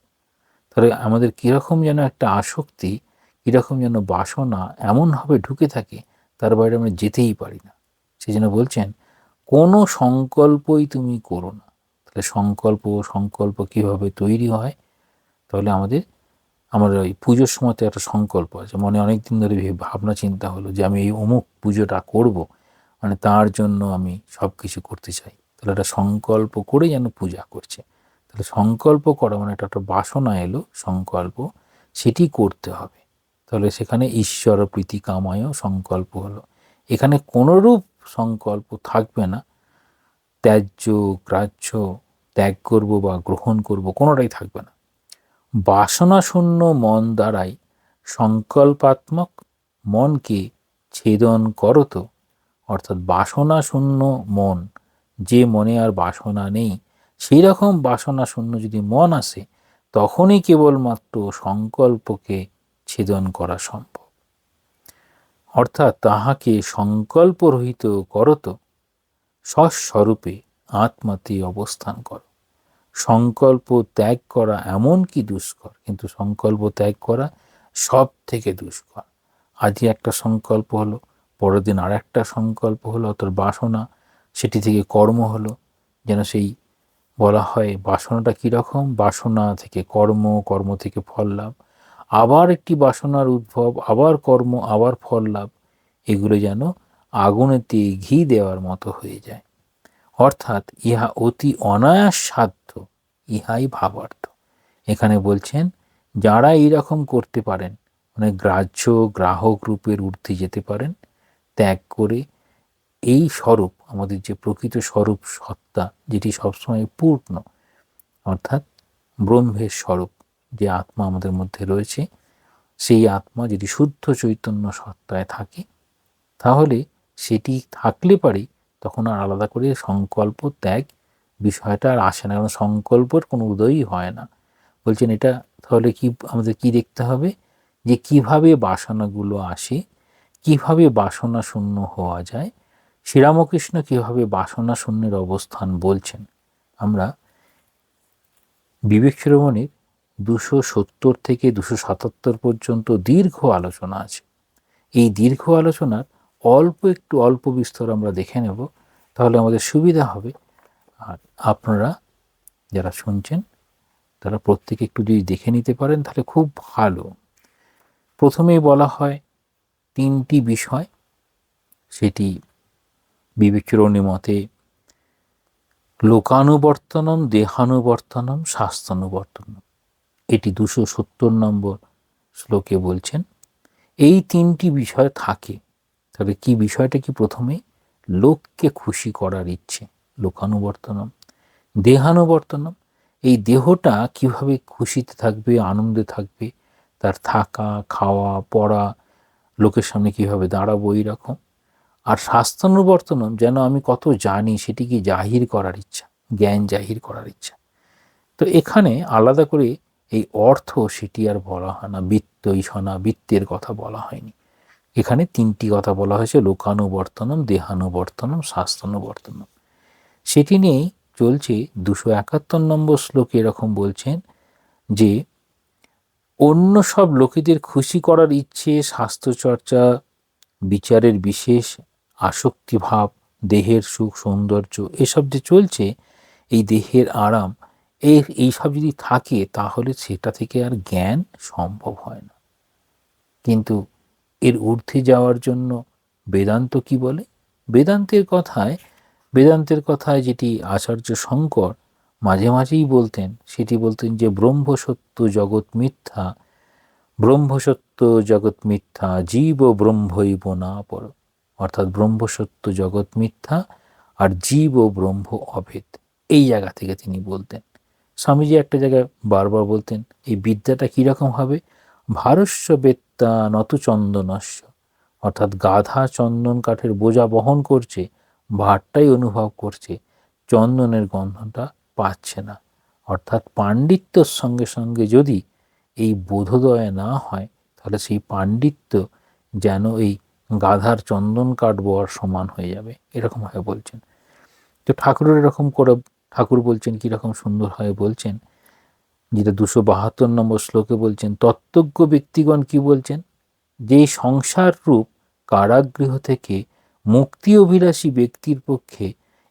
তাহলে আমাদের কীরকম যেন একটা আসক্তি, কীরকম যেন বাসনা এমনভাবে ঢুকে থাকে, তার বাইরে আমরা যেতেই পারি না। সেই জন্য বলছেন কোনো সংকল্পই তুমি করো না। তাহলে সংকল্প কীভাবে তৈরি হয়? তাহলে আমার ওই পুজোর সময় তো একটা সংকল্প আছে, মনে অনেক দিন ধরে ভাবনা চিন্তা হলো যে আমি এই অমুক পুজোটা করব, মানে তার জন্য আমি সব কিছু করতে চাই। তাহলে একটা সংকল্প করে যেন পূজা করছে। তাহলে সংকল্প করা মানে একটা বাসনা এলো, সংকল্প, সেটি করতে হবে। তাহলে সেখানে ঈশ্বর প্রীতি কামায় সংকল্প হলো। এখানে কোনোরূপ সংকল্প থাকবে না, ত্যায্য গ্রাহ্য, ত্যাগ করব বা গ্রহণ করব, কোনোটাই থাকবে না। বাসনা শূন্য মন দ্বারাই সংকল্পাত্মক মনকে ছেদন করত। অর্থাৎ বাসনা শূন্য মন, যে মনে আর বাসনা নেই, সেই রকম বাসনা শূন্য যদি মন আসে, তখনই কেবলমাত্র সংকল্পকে ছেদন করা সম্ভব। অর্থাৎ তাহাকে সংকল্পরহিত করত, স্বস্বরূপে আত্মাতে অবস্থান কর। সংকল্প ত্যাগ করা এমন কি দুষ্কর, কিন্তু সংকল্প ত্যাগ করা সব থেকে দুষ্কর। আজই একটা সংকল্প হলো, পরের দিন আর একটা সংকল্প হলো, অর্থাৎ বাসনা, সেটি থেকে কর্ম হলো। যেন সেই বলা হয় বাসনাটা কীরকম? বাসনা থেকে কর্ম, কর্ম থেকে ফল লাভ, আবার একটি বাসনার উদ্ভব, আবার কর্ম, আবার ফল লাভ। এগুলো যেন আগুনেতে ঘি দেওয়ার মতো হয়ে যায়। অর্থাৎ ইহা অতি অনায়াস সাধ্য, ইহাই ভাবার্থ। এখানে বলছেন যারা এইরকম করতে পারেন, মানে গ্রাহ্য গ্রাহক রূপের ঊর্ধ্বে যেতে পারেন, ত্যাগ করে এই স্বরূপ, আমাদের যে প্রকৃত স্বরূপ সত্তা, যেটি সবসময় পূর্ণ, অর্থাৎ ব্রহ্মের স্বরূপ যে আত্মা আমাদের মধ্যে রয়েছে, সেই আত্মা যদি শুদ্ধ চৈতন্য সত্তায় থাকে, তাহলে সেটি থাকলে পারে তখন আর আলাদা করে সংকল্প ত্যাগ বিষয়টা আর আসে না, কারণ সংকল্পের কোনো উদয়ই হয় না। বলছেন এটা তাহলে কি আমাদের কি দেখতে হবে? যে কিভাবে বাসনাগুলো আসে, কিভাবে বাসনা শূন্য হওয়া যায়, শ্রীরামকৃষ্ণ কিভাবে বাসনা শূন্যের অবস্থান বলছেন। আমরা বিবেক শিরোমণির 270 থেকে 277 পর্যন্ত দীর্ঘ আলোচনা আছে। এই দীর্ঘ আলোচনার অল্প বিস্তর আমরা দেখে নেব, তাহলে আমাদের সুবিধা হবে। আর আপনারা যারা শুনছেন তারা প্রত্যেকে একটু যদি দেখে নিতে পারেন তাহলে খুব ভালো। প্রথমেই বলা হয় 3টি বিষয়, সেটি বিবেকচরণী মতে লোকানুবর্তনম, দেহানুবর্তনম, শাস্ত্রানুবর্তনম। এটি 270 নম্বর শ্লোকে বলছেন। এই তিনটি বিষয় থাকে। তবে কি বিষয়টা কি? প্রথমে লোককে খুশি করার ইচ্ছে, লোকানুবর্তনম। দেহানুবর্তনম, এই দেহটা কিভাবে খুশিতে থাকবে, আনন্দে থাকবে, তার থাকা, খাওয়া, পড়া, লোকের সামনে কিভাবে দাঁড়াবো, এইরকম। আর শাস্ত্রানুবর্তনম, যেন আমি কত জানি সেটিকে জাহির করার ইচ্ছা, জ্ঞান জাহির করার ইচ্ছা। তো এখানে আলাদা করে এই অর্থ সেটি আর বলা হয় না, বৃত্ত, ঈশনা, বৃত্তের কথা বলা হয়নি। এখানে তিনটি কথা বলা হয়েছে, লোকানুবর্তনম, দেহানুবর্তনম, শাস্ত্রানুবর্তনম। সেটি নিয়েই চলছে 271 নম্বর শ্লোকে। এরকম বলছেন যে অন্য সব লোকেদের খুশি করার ইচ্ছে, স্বাস্থ্যচর্চা, বিচারের বিশেষ আসক্তিভাব, দেহের সুখ সৌন্দর্য, এসব যে চলছে, এই দেহের আরাম, এইসব যদি থাকে তাহলে সেটা থেকে আর জ্ঞান সম্ভব হয় না। কিন্তু এর ঊর্ধ্বে যাওয়ার জন্য বেদান্ত কি বলে? বেদান্তের কথায় যেটি আচার্য শঙ্কর মাঝে মাঝেই বলতেন, সেটি বলতেন যে ব্রহ্মসত্য জগৎ মিথ্যা, ব্রহ্মসত্য জগৎ মিথ্যা, জীব ব্রহ্মৈব না পর। অর্থাৎ ব্রহ্মসত্য জগৎ মিথ্যা আর জীব ও ব্রহ্ম অভেদ। এই জায়গা থেকে তিনি বলতেন। স্বামীজি একটা জায়গায় বারবার বলতেন, এই বিদ্যাটা কীরকম হবে? ভারস্য বেত্তা নতু চন্দনস্য, অর্থাৎ গাধা চন্দন কাঠের বোঝা বহন করছে, ভারটাই অনুভব করছে, চন্দনের গন্ধটা পাচ্ছে না। অর্থাৎ পাণ্ডিত্যর সঙ্গে সঙ্গে যদি এই বোধোদয় না হয়, তাহলে সেই পাণ্ডিত্য যেন এই গাধার চন্দন কাঠ বোয়ার সমান হয়ে যাবে, এরকমভাবে বলছেন। তো ঠাকুরের এরকম করে ঠাকুর বলছেন, কীরকম সুন্দরভাবে বলছেন, যেটা 272 নম্বর শ্লোকে বলছেন। তত্ত্বজ্ঞ ব্যক্তিগণ কি বলছেন? যে সংসার রূপ কারাগৃহ থেকে মুক্তি অভিলাষী ব্যক্তির পক্ষে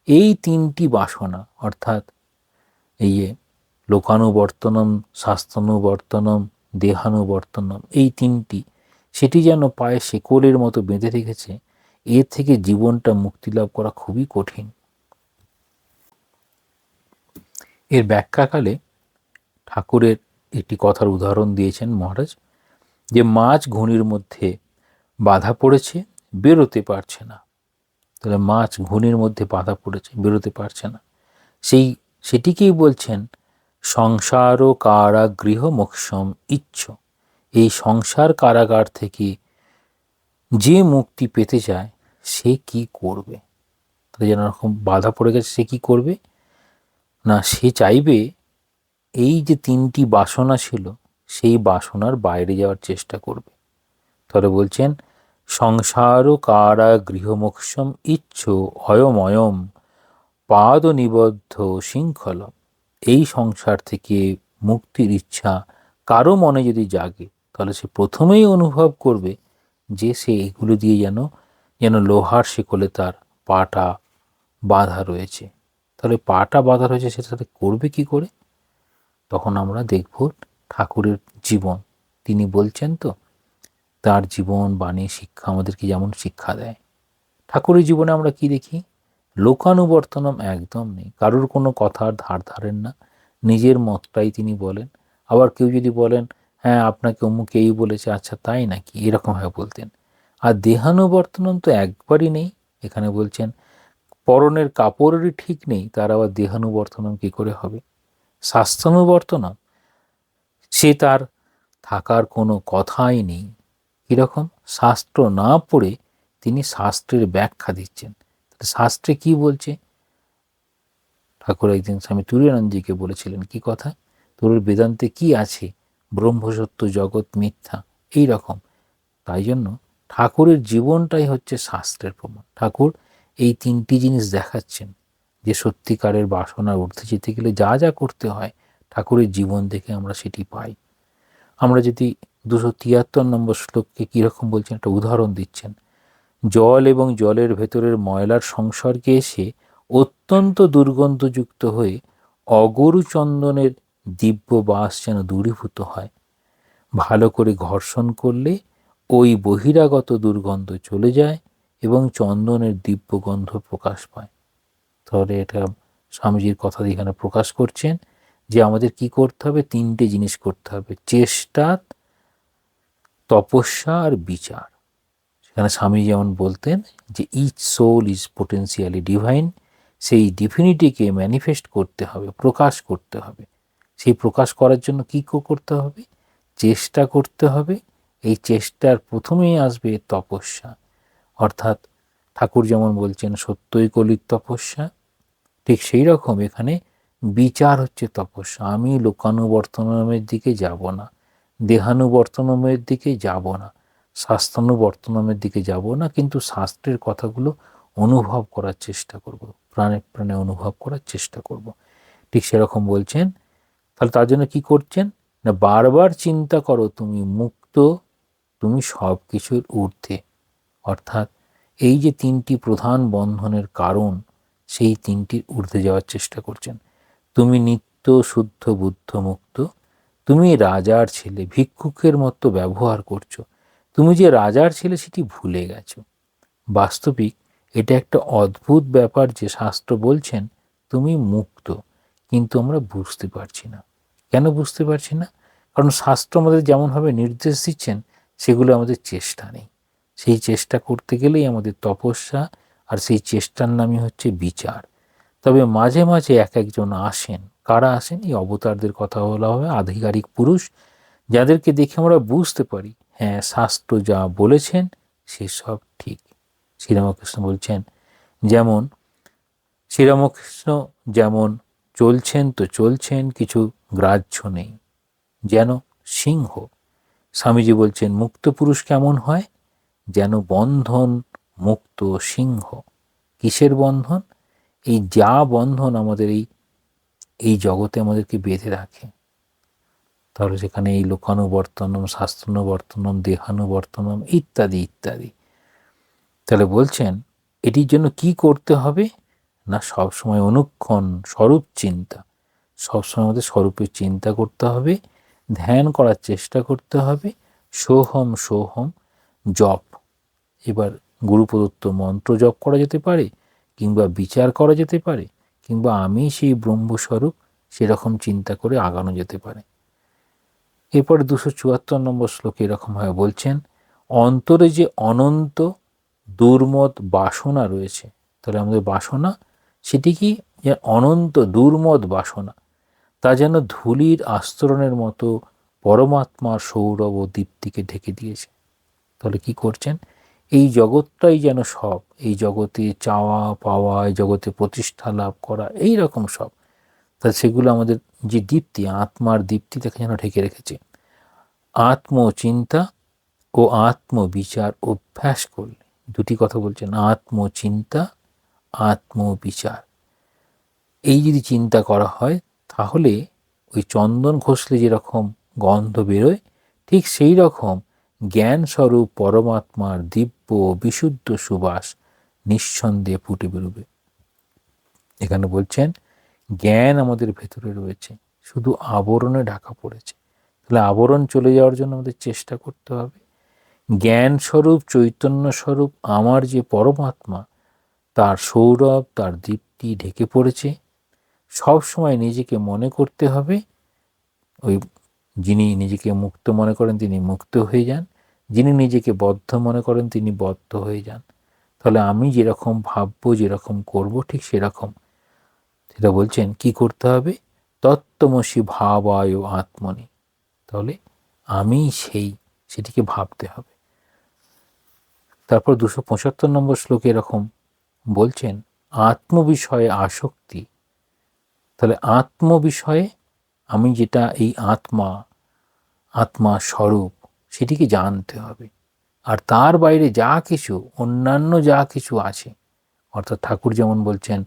এই তিনটি বাসনা, অর্থাৎ এই লোকানুবর্তনম, শাস্ত্রানুবর্তনম, দেহানুবর্তনম, এই তিনটি, সেটি যেন পায়ে শেকলের মতো বেঁধে রেখেছে। এর থেকে জীবনটা মুক্তি লাভ করা খুবই কঠিন। এর ব্যাখ্যাকালে ঠাকুরের একটি কথার উদাহরণ দিয়েছেন মহারাজ, যে মাছ ঘুনির মধ্যে বাধা পড়েছে, বেরোতে পারছে না। তাহলে মাছ ঘুনির মধ্যে বাধা পড়েছে, বেরোতে পারছে না, সেটিকেই বলছেন সংসার ও কারাগৃহ মোক্ষম ইচ্ছ। এই সংসার কারাগার থেকে যে মুক্তি পেতে চায় সে কি করবে? তাহলে যেন এরকম বাধা পড়ে গেছে, সে কি করবে না? সে চাইবে এই যে তিনটি বাসনা ছিল, সেই বাসনার বাইরে যাওয়ার চেষ্টা করবে। তাহলে বলছেন সংসার কারা গৃহমোক্ষম ইচ্ছ অয়ময়ম পাদ নিবদ্ধ শৃঙ্খলম। এই সংসার থেকে মুক্তির ইচ্ছা কারো মনে যদি জাগে, তাহলে সে প্রথমেই অনুভব করবে যে সে এগুলো দিয়ে যেন লোহার শিকলে তার পাটা বাঁধা রয়েছে। তাহলে পাটা বাঁধা রয়েছে, সেটা করবে কি করে? তখন আমরা দেখব ঠাকুরের জীবন, তিনি বলছেন তো, তার জীবন বাণী শিক্ষা আমাদেরকে যেমন শিক্ষা দেয়। ঠাকুরের জীবনে আমরা কি দেখি? লোকানুবর্তনম একদম নেই, কারোর কোনো কথার ধার ধারেন না, নিজের মতটাই তিনি বলেন। আবার কেউ যদি বলেন হ্যাঁ আপনাকে অমুক এই বলেছে, আচ্ছা তাই নাকি, এরকমভাবে বলতেন। আর দেহানুবর্তনম তো একবারই নেই। এখানে বলছেন পরনের কাপড়েরই ঠিক নেই, তার আবার দেহানুবর্তনম কি করে হবে? শাস্ত্রানুবর্তনম, সে তার থাকার কোনো কথাই নেই। কীরকম? শাস্ত্র না পড়ে তিনি শাস্ত্রের ব্যাখ্যা দিচ্ছেন। শাস্ত্রে কি বলছে? ঠাকুর একদিন স্বামী তুরীয়ানন্দজিকে বলেছিলেন, কি কথা? তোর বেদান্তে কি আছে? ব্রহ্মসত্য জগৎ মিথ্যা, এই রকম। তাই জন্য ঠাকুরের জীবনটাই হচ্ছে শাস্ত্রের প্রমাণ। ঠাকুর এই তিনটি জিনিস দেখাচ্ছেন, যে সত্যিকারের বাসনার ঊর্ধ্বে যেতে গেলে যা যা করতে হয়, ঠাকুরের জীবন দেখে আমরা সেটি পাই। আমরা যদি 273 নম্বর শ্লোককে কীরকম বলছেন, একটা উদাহরণ দিচ্ছেন। জল এবং জলের ভেতরের ময়লার সংসর্গে এসে অত্যন্ত দুর্গন্ধযুক্ত হয়ে অগরু চন্দনের দিব্য বাস যেন দূরীভূত হয়। ভালো করে ঘর্ষণ করলে ওই বহিরাগত দুর্গন্ধ চলে যায় এবং চন্দনের দিব্য গন্ধ প্রকাশ পায়। তাহলে এটা স্বামীজির কথা এখানে প্রকাশ করছেন যে আমাদের কি করতে হবে, তিনটে জিনিস করতে হবে: চেষ্টা, তপস্যা আর বিচার। সেখানে স্বামী যেমন বলতেন যে each soul is potentially divine, সেই ডিভিনিটিকে ম্যানিফেস্ট করতে হবে, প্রকাশ করতে হবে। সেই প্রকাশ করার জন্য কী করতে হবে? চেষ্টা করতে হবে। এই চেষ্টার প্রথমেই আসবে তপস্যা, অর্থাৎ ঠাকুর যেমন বলছেন সত্যই কলির তপস্যা, ঠিক সেই রকম এখানে বিচার হচ্ছে তপস্যা। আমি লোকানুবর্তনমের দিকে যাব না, দেহানুবর্তনমের দিকে যাব না, শাস্ত্রানুবর্তনমের দিকে যাব না, কিন্তু শাস্ত্রের কথাগুলো অনুভব করার চেষ্টা করব, প্রাণে প্রাণে অনুভব করার চেষ্টা করব। ঠিক সেরকম বলছেন। তাহলে তার জন্য কি করছেন না, বারবার চিন্তা করো তুমি মুক্ত, তুমি সব কিছুর ঊর্ধ্বে। অর্থাৎ এই যে তিনটি প্রধান বন্ধনের কারণ, সেই তিনটির ঊর্ধ্বে যাওয়ার চেষ্টা করছেন। তুমি নিত্য শুদ্ধ বুদ্ধ মুক্ত, তুমি রাজার ছেলে, ভিক্ষুকের মতো ব্যবহার করছো, তুমি যে রাজার ছেলে সেটি ভুলে গেছো। বাস্তবিক এটা একটা অদ্ভুত ব্যাপার যে শাস্ত্র বলছেন তুমি মুক্ত, কিন্তু আমরা বুঝতে পারছি না। কেন বুঝতে পারছি না? কারণ শাস্ত্র আমাদের যেমনভাবে নির্দেশ দিচ্ছেন সেগুলো আমাদের চেষ্টা নেই। সেই চেষ্টা করতে গেলেই আমাদের তপস্যা, আর সেই চেষ্টার নামই হচ্ছে বিচার। তবে মাঝে মাঝে এক একজন আসেন। কারা আসেন? এই অবতারদের কথা বলা হবে, আধিকারিক পুরুষ, যাদেরকে দেখে আমরা বুঝতে পারি হ্যাঁ শাস্ত্র যা বলেছেন সেসব ঠিক। শ্রীরামকৃষ্ণ বলছেন যেমন শ্রীরামকৃষ্ণ যেমন চলছেন তো চলছেন, কিছু গ্রাহ্য নেই, যেন সিংহ। স্বামীজি বলছেন মুক্ত পুরুষ কেমন হয়? যেন বন্ধন মুক্ত সিংহ। কিসের বন্ধন? এই যা বন্ধন আমাদের এই জগতে আমাদেরকে বেঁধে রাখে। তাহলে সেখানে এই লোকানুবর্তনম, শাস্ত্রানুবর্তনম, দেহানুবর্তনম ইত্যাদি ইত্যাদি। তাহলে বলছেন এটির জন্য কি করতে হবে না, সবসময় অনুক্ষণ স্বরূপ চিন্তা। সবসময় আমাদের স্বরূপের চিন্তা করতে হবে, ধ্যান করার চেষ্টা করতে হবে, সোহম সোহম জপ। এবার গুরু প্রদত্ত মন্ত্র জপ করা যেতে পারে, কিংবা বিচার করা যেতে পারে, কিংবা আমি সেই ব্রহ্মস্বরূপ সেরকম চিন্তা করে আগানো যেতে পারে। এরপরে 274 নম্বর শ্লোকে এরকমভাবে বলছেন অন্তরে যে অনন্ত দুর্মদ বাসনা রয়েছে। তাহলে আমাদের বাসনা, সেটি কি? যে অনন্ত দুর্মদ বাসনা, তা যেন ধূলির আস্তরণের মতো পরমাত্মার সৌরভ ও দীপ্তিকে ঢেকে দিয়েছে। তাহলে কি করছেন? এই জগৎটাই যেন সব, এই জগতে চাওয়া পাওয়া, এই জগতে প্রতিষ্ঠা লাভ করা, এই রকম সব, তা সেগুলো আমাদের যে দীপ্তি, আত্মার দীপ্তি তাকে যেন ঢেকে রেখেছে। আত্মচিন্তা ও আত্মবিচার অভ্যাস করলে, দুটি কথা বলছেন, আত্মচিন্তা, আত্মবিচার, এই যদি চিন্তা করা হয় তাহলে ওই চন্দন ঘষলে যেরকম গন্ধ বেরোয়, ঠিক সেই রকম জ্ঞানস্বরূপ পরমাত্মার দিব্য বিশুদ্ধ সুবাস নিঃসন্দেহে ফুটে বেরোবে। এখানে বলছেন জ্ঞান আমাদের ভেতরে রয়েছে, শুধু আবরণে ঢাকা পড়েছে। তাহলে আবরণ চলে যাওয়ার জন্য আমাদের চেষ্টা করতে হবে। জ্ঞান স্বরূপ, চৈতন্য স্বরূপ আমার যে পরমাত্মা, তার সৌরভ, তার দীপ্তি ঢেকে পড়েছে। সব সময় নিজেকে মনে করতে হবে, ওই যিনি নিজেকে মুক্ত মনে করেন তিনি মুক্ত হয়ে যান, যিনি নিজেকে বদ্ধ মনে করেন তিনি বদ্ধ হয়ে যান। তাহলে আমি যেরকম ভাববো, যেরকম করব, ঠিক সেরকম। সেটা বলছেন কি করতে হবে? তত্ত্বমসি ভাবায় আত্মনি। তাহলে আমি সেটিকে ভাবতে হবে। তারপর 275 নম্বর শ্লোকে এরকম বলছেন আত্মবিষয়ে আসক্তি। তাহলে আত্মবিষয়ে আমি যেটা এই আত্মা স্বরূপ সেটিকে জানতে হবে। আর তার বাইরে যা কিছু, অন্যান্য যা কিছু আছে, অর্থাৎ ঠাকুর যেমন বলছেন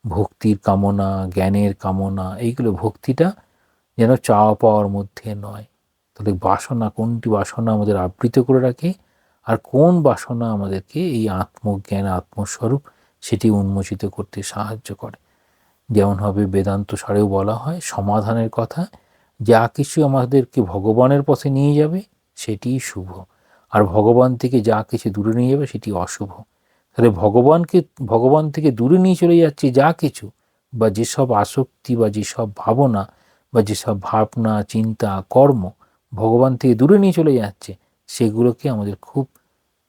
ভক্তির কামনা, জ্ঞানের কামনা, এইগুলো ভক্তিটা যেন চাওয়া পাওয়ার মধ্যে নয়। তাহলে বাসনা, কোনটি বাসনা আমাদের আবৃত করে রাখে, আর কোন বাসনা আমাদেরকে এই আত্মজ্ঞান, আত্মস্বরূপ সেটি উন্মোচিত করতে সাহায্য করে। যেমনভাবে বেদান্ত সারেও বলা হয় সমাধানের কথা, যা কিছু আমাদেরকে ভগবানের পথে নিয়ে যাবে সেটিই শুভ, আর ভগবান থেকে যা কিছু দূরে নিয়ে যাবে সেটি অশুভ। তাহলে ভগবান থেকে দূরে নিয়ে চলে যাচ্ছে যা কিছু, বা যেসব আসক্তি বা যেসব ভাবনা বা যেসব ভাবনা চিন্তা কর্ম ভগবান থেকে দূরে নিয়ে চলে যাচ্ছে, সেগুলোকে আমাদের খুব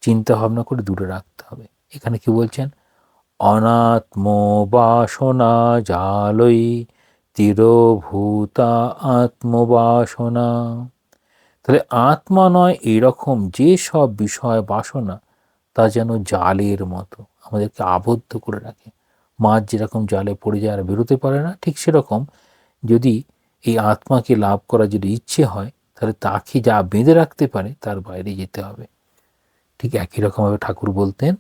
চিন্তা ভাবনা করে দূরে রাখতে হবে। এখানে কি বলছেন? অনাত্ম বাসনা জালই তিরোভূতা আত্মবাসনা। তাহলে আত্মা নয় এরকম যে সব বিষয় বাসনা, তা যেন জালের মতো আমাদেরকে আবদ্ধ করে রাখে। মাছ যেরকম জালে পড়ে যায় আর বেরোতে পারে না, ঠিক সেরকম যদি এই আত্মাকে লাভ করার যদি ইচ্ছে হয়, তাহলে তাকে যা বেঁধে রাখতে পারে তার বাইরে যেতে হবে। ঠিক একই রকমভাবে ঠাকুর বলতেন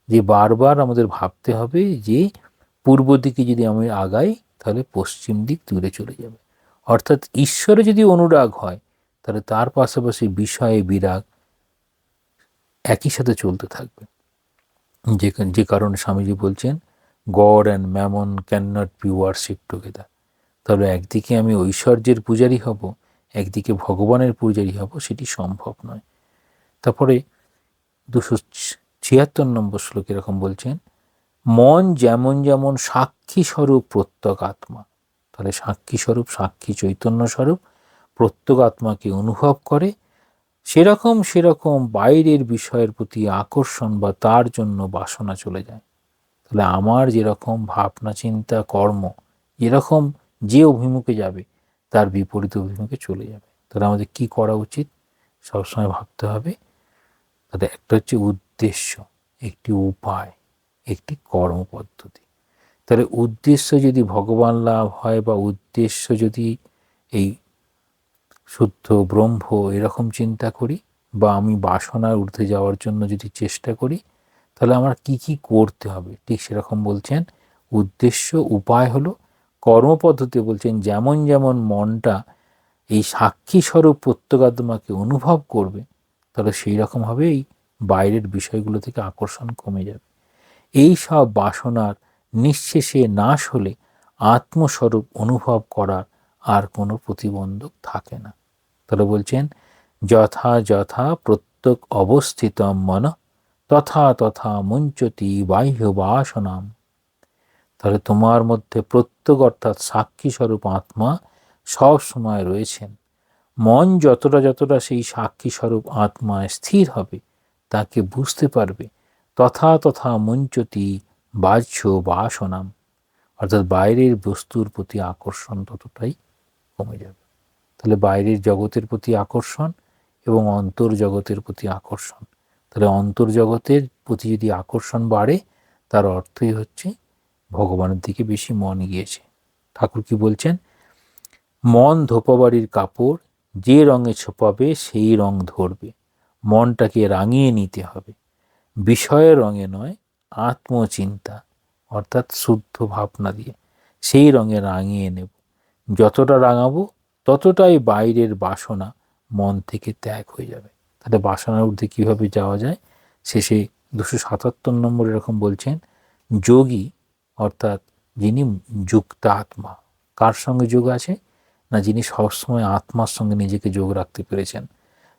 যে বারবার আমাদের ভাবতে হবে যে পূর্ব দিকে যদি আমি আগাই তাহলে পশ্চিম দিক দূরে চলে যাবে। অর্থাৎ ঈশ্বরে যদি অনুরাগ হয়, তাহলে তার পাশাপাশি বিষয়ে বিরাগ একই সাথে চলতে থাকবে। যে কারণে স্বামীজি বলছেন God and mammon can not be worship together. তাহলে একদিকে আমি ঐশ্বর্যের পূজারী হব, একদিকে ভগবানের পূজারী হব, সেটি সম্ভব নয়। তারপরে 276 নম্বর শ্লোক এরকম বলছেন, মন যেমন যেমন সাক্ষী স্বরূপ প্রত্যক আত্মা। তাহলে সাক্ষী স্বরূপ, সাক্ষী চৈতন্য স্বরূপ প্রত্যক আত্মাকে অনুভব করে, সেরকম সেরকম বাইরের বিষয়ের প্রতি আকর্ষণ বা তার জন্য বাসনা চলে যায়। তাহলে আমার যেরকম ভাবনা চিন্তা কর্ম যেরকম যে অভিমুখে যাবে, তার বিপরীত অভিমুখে চলে যাবে। তাহলে আমাদের কি করা উচিত? সবসময় ভাবতে হবে তাহলে একটা হচ্ছে উদ্দেশ্য, একটি উপায়, একটি কর্মপদ্ধতি। তাহলে উদ্দেশ্য যদি ভগবান লাভ হয় বা উদ্দেশ্য যদি এই শুদ্ধ ব্রহ্ম এরকম চিন্তা করি, বা আমি বাসনার ঊর্ধ্বে যাওয়ার জন্য যদি চেষ্টা করি, তাহলে আমার কি কি করতে হবে ঠিক সেরকম বলছেন। উদ্দেশ্য উপায় হলো, কর্মপদ্ধতি বলছেন যেমন যেমন মনটা এই সাক্ষী স্বরূপ প্রত্যগাত্মাকে অনুভব করবে, তাহলে সেই রকমভাবে এই বাইরের বিষয়গুলো থেকে আকর্ষণ কমে যাবে। এই সব বাসনার নিঃশেষে নাশ হলে আত্মস্বরূপ অনুভব করার আর কোনো প্রতিবন্ধক থাকে না। তাহলে বলছেন যথা যথা প্রত্যক অবস্থিত মন তথা তথা মুঞ্চতি বাহ্য বাসনাম। তাহলে তোমার মধ্যে প্রত্যেক অর্থাৎ সাক্ষী স্বরূপ আত্মা সব সময় রয়েছেন। মন যতটা যতটা সেই সাক্ষী স্বরূপ আত্মায় স্থির হবে, তাকে বুঝতে পারবে, তথা তথা মুঞ্চতি বাহ্য বাসনাম, অর্থাৎ বাইরের বস্তুর প্রতি আকর্ষণ ততটাই কমে যাবে। তাহলে বাইরের জগতের প্রতি আকর্ষণ এবং অন্তর্জগতের প্রতি আকর্ষণ। তাহলে অন্তর্জগতের প্রতি যদি আকর্ষণ বাড়ে, তার অর্থই হচ্ছে ভগবানের দিকে বেশি মন গিয়েছে। ঠাকুর কি বলছেন? মন ধোপাবাড়ির কাপড়, যে রঙে ছোপাবে সেই রং ধরবে। মনটাকে রাঙিয়ে নিতে হবে, বিষয়ের রঙে নয়, আত্মচিন্তা অর্থাৎ শুদ্ধ ভাবনা দিয়ে সেই রঙে রাঙিয়ে নেব। যতটা রাঙাবো ততটাই বাইরের বাসনা মন থেকে ত্যাগ হয়ে যাবে। তাহলে বাসনার ঊর্ধ্বে কীভাবে যাওয়া যায়? শেষে 277 নম্বর এরকম বলছেন, যোগী অর্থাৎ যিনি যুক্তাত্মা, কার সঙ্গে যোগ আছে না, যিনি সবসময় আত্মার সঙ্গে নিজেকে যোগ রাখতে পেরেছেন।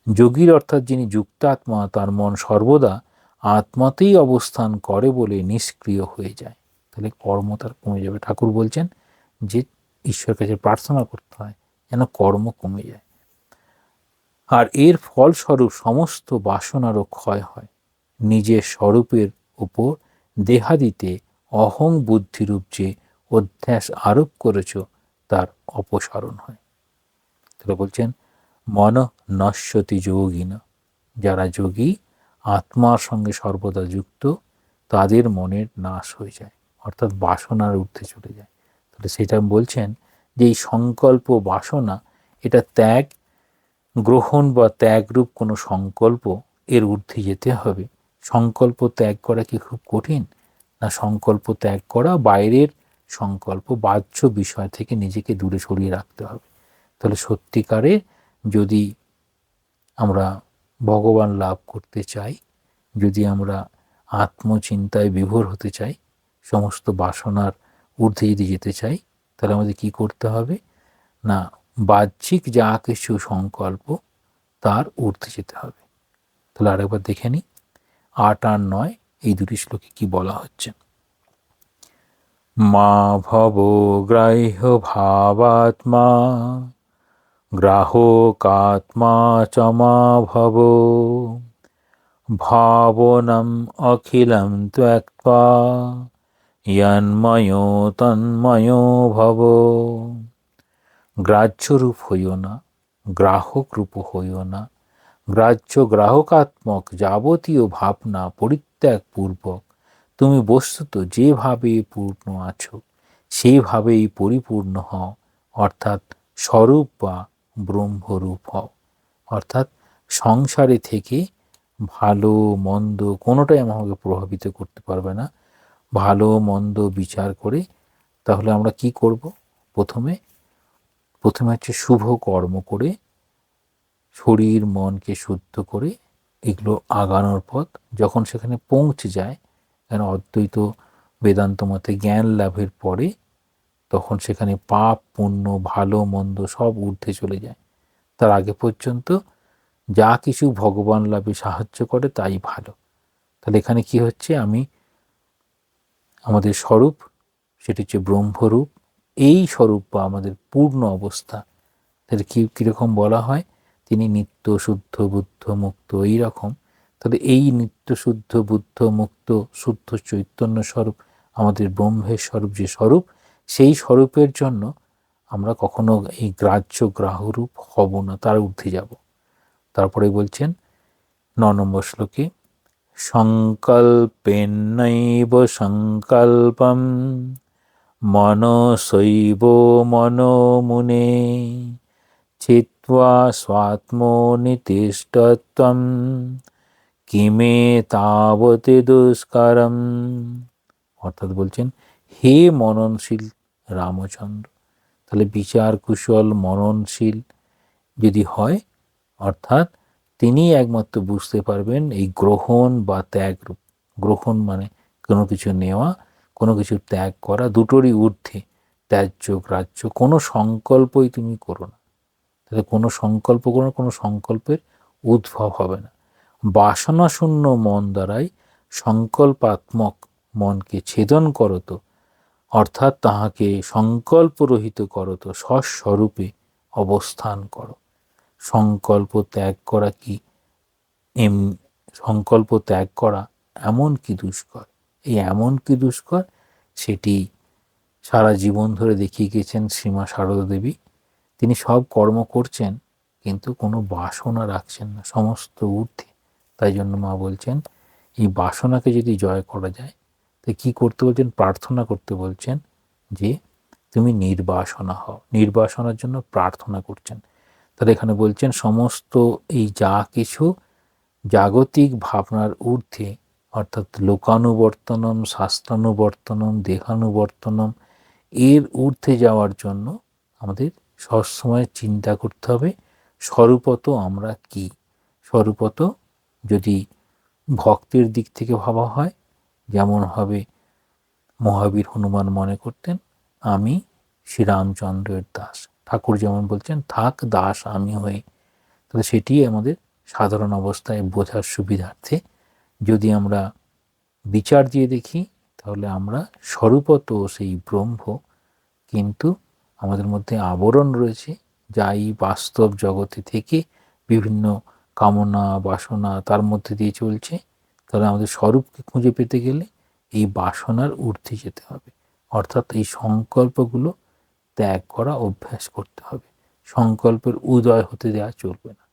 যোগীর অর্থাৎ যিনি যুক্তাত্মা, তার মন সর্বদা আত্মাতেই অবস্থান করে বলে নিষ্ক্রিয় হয়ে যায়। তাহলে কর্ম তার কমে যাবে। ঠাকুর বলছেন যে ঈশ্বরের কাছে প্রার্থনা করতে হয় যেন কর্ম কমে যায়, আর এর ফলস্বরূপ সমস্ত বাসনারও ক্ষয় হয়। নিজের স্বরূপের উপর দেহাদিতে অহং বুদ্ধিরূপ যে অধ্যাস আরোপ করেছ, তার অপসারণ হয়। তারা বলছেন মন নশ্যতি যোগিনা, যারা যোগী আত্মার সঙ্গে সর্বদা যুক্ত, তাদের মনের নাশ হয়ে যায়, অর্থাৎ বাসনার ঊর্ধ্বে চলে যায়। তাহলে সেটা বলছেন যে এই সংকল্প বাসনা, এটা ত্যাগ গ্রহণ বা ত্যাগরূপ কোনো সংকল্প, এর ঊর্ধ্বে যেতে হবে। সংকল্প ত্যাগ করা কি খুব কঠিন? না, সংকল্প ত্যাগ করা বাইরের সংকল্প বাহ্য বিষয় থেকে নিজেকে দূরে সরিয়ে রাখতে হবে। তাহলে সত্যিকারে যদি আমরা ভগবান লাভ করতে চাই, যদি আমরা আত্মচিন্তায় বিভোর হতে চাই, সমস্ত বাসনার ঊর্ধ্বে যদি যেতে চাই, তাহলে আমাদের কি করতে হবে না, বাহ্যিক যা কিছু সংকল্প তার ঊর্ধ্বে যেতে হবে। তাহলে আরেকবার দেখে নিই 8 আর 9 এই দুটি শ্লোকে কি বলা হচ্ছে? মা ভব গ্রাহ্য ভাবাত্মা গ্রাহকাত্মা চ মা ভব ভাবনম অখিলম ত্যক্ত্বা যন্ময়ো তন্ময়ো ভব। গ্রাহ্যরূপ হইও না, গ্রাহক রূপ হইও না, গ্রাহ্য গ্রাহকাত্মক যাবতীয় ভাবনা পরিত্যাগ পূর্বক তুমি বস্তুত যেভাবে পূর্ণ আছো সেইভাবেই পরিপূর্ণ হও, অর্থাৎ স্বরূপ বা ব্রহ্মরূপ হও। অর্থাৎ সংসারে থেকে ভালো মন্দ কোনোটাই আমাকে প্রভাবিত করতে পারবে না। ভালো মন্দ বিচার করে তাহলে আমরা কি করব? প্রথমে হচ্ছে শুভ কর্ম করে শরীর মনকে শুদ্ধ করে এগুলো আগানোর পথ। যখন সেখানে পৌঁছে যায়, কেন অদ্বৈত বেদান্ত মতে জ্ঞান লাভের পরে তখন সেখানে পাপ পুণ্য ভালো মন্দ সব ঊর্ধ্বে চলে যায়। তার আগে পর্যন্ত যা কিছু ভগবান লাভে সাহায্য করে তাই ভালো। তাহলে এখানে কি হচ্ছে? আমাদের স্বরূপ সেটি হচ্ছে ব্রহ্মরূপ। এই স্বরূপ বা আমাদের পূর্ণ অবস্থা, তাহলে কীরকম বলা হয়? তিনি নিত্য শুদ্ধ বুদ্ধ মুক্ত, এইরকম। তাহলে এই নিত্য শুদ্ধ বুদ্ধ মুক্ত শুদ্ধ চৈতন্য স্বরূপ আমাদের ব্রহ্মের স্বরূপ, যে স্বরূপ, সেই স্বরূপের জন্য আমরা কখনো এই গ্রাহ্য গ্রাহরূপ হব না, তার ঊর্ধ্বে যাব। তারপরে বলছেন 9 নম্বর শ্লোকে, সংকল্পেনৈব সংকল্পম মনসৈব মনোমুনে চিত্বা স্বাত্মনিতিষ্ঠত্বম কিমে তাবতে দুষ্করম। অর্থাৎ বলছেন, হে মননশীল রামচন্দ্র, তাহলে বিচার কুশল মননশীল যদি হয়, অর্থাৎ তিনি একমাত্র বুঝতে পারবেন এই গ্রহণ বা ত্যাগ রূপ। গ্রহণ মানে কোনো কিছু নেওয়া, কোনো কিছু ত্যাগ করা, দুটোরই ঊর্ধ্বে ত্যায্য গ্রাহ্য কোনো সংকল্পই তুমি করো না। তাহলে কোনো সংকল্প করো না, কোনো সংকল্পের উদ্ভব হবে না। বাসনা শূন্য মন দ্বারাই সংকল্পাত্মক মনকে ছেদন করত, অর্থাৎ তাহাকে সংকল্পরহিত করত, স্বস্বরূপে অবস্থান করো। সংকল্প ত্যাগ করা কি সংকল্প ত্যাগ করা এমন কি দুষ্কর? এই এমন কি দুষ্কর সেটি সারা জীবন ধরে দেখিয়ে গেছেন শ্রীমা সারদা দেবী। তিনি সব কর্ম করছেন কিন্তু কোনো বাসনা রাখছেন না, সমস্ত ঊর্ধ্বে। তাই জন্য মা বলছেন এই বাসনাকে যদি জয় করা যায়, তো কি করতে বলছেন? প্রার্থনা করতে বলছেন যে তুমি নির্বাসনা হও। নির্বাসনার জন্য প্রার্থনা করছেন। তাহলে এখানে বলছেন সমস্ত এই যা কিছু জাগতিক ভাবনার ঊর্ধ্বে, অর্থাৎ লোকানুবর্তনম শাস্ত্রানুবর্তনম দেহানুবর্তনম, এর ঊর্ধ্বে যাওয়ার জন্য আমাদের সবসময় চিন্তা করতে হবে স্বরূপত আমরা কি। স্বরূপত যদি ভক্তের দিক থেকে ভাবা হয়, যেমন হবে মহাবীর হনুমান মনে করতেন আমি শ্রীরামচন্দ্রের দাস। ঠাকুর যেমন বলছেন থাক দাস আমি হয়ে। তাহলে সেটি আমাদের সাধারণ অবস্থায় বোঝার সুবিধার্থে যদি আমরা বিচার দিয়ে দেখি, তাহলে আমরা স্বরূপত সেই ব্রহ্ম, কিন্তু আমাদের মধ্যে আবরণ রয়েছে যা এই বাস্তব জগতে থেকে বিভিন্ন কামনা বাসনা তার মধ্যে দিয়ে চলছে। তাহলে আমাদের স্বরূপকে খুঁজে পেতে গেলে এই বাসনার ঊর্ধ্বে যেতে হবে, অর্থাৎ এই সংকল্পগুলো ত্যাগ করা অভ্যাস করতে হবে। সংকল্পের উদয় হতে দেওয়া চলবে না।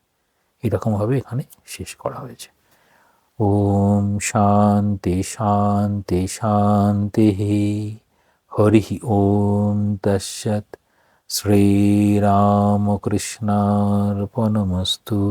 এরকমভাবে এখানে শেষ করা হয়েছে। ওম শান্তি শান্তি শান্তি। হরি ওম তৎসৎ। শ্রীরামকৃষ্ণার্পণমস্তু।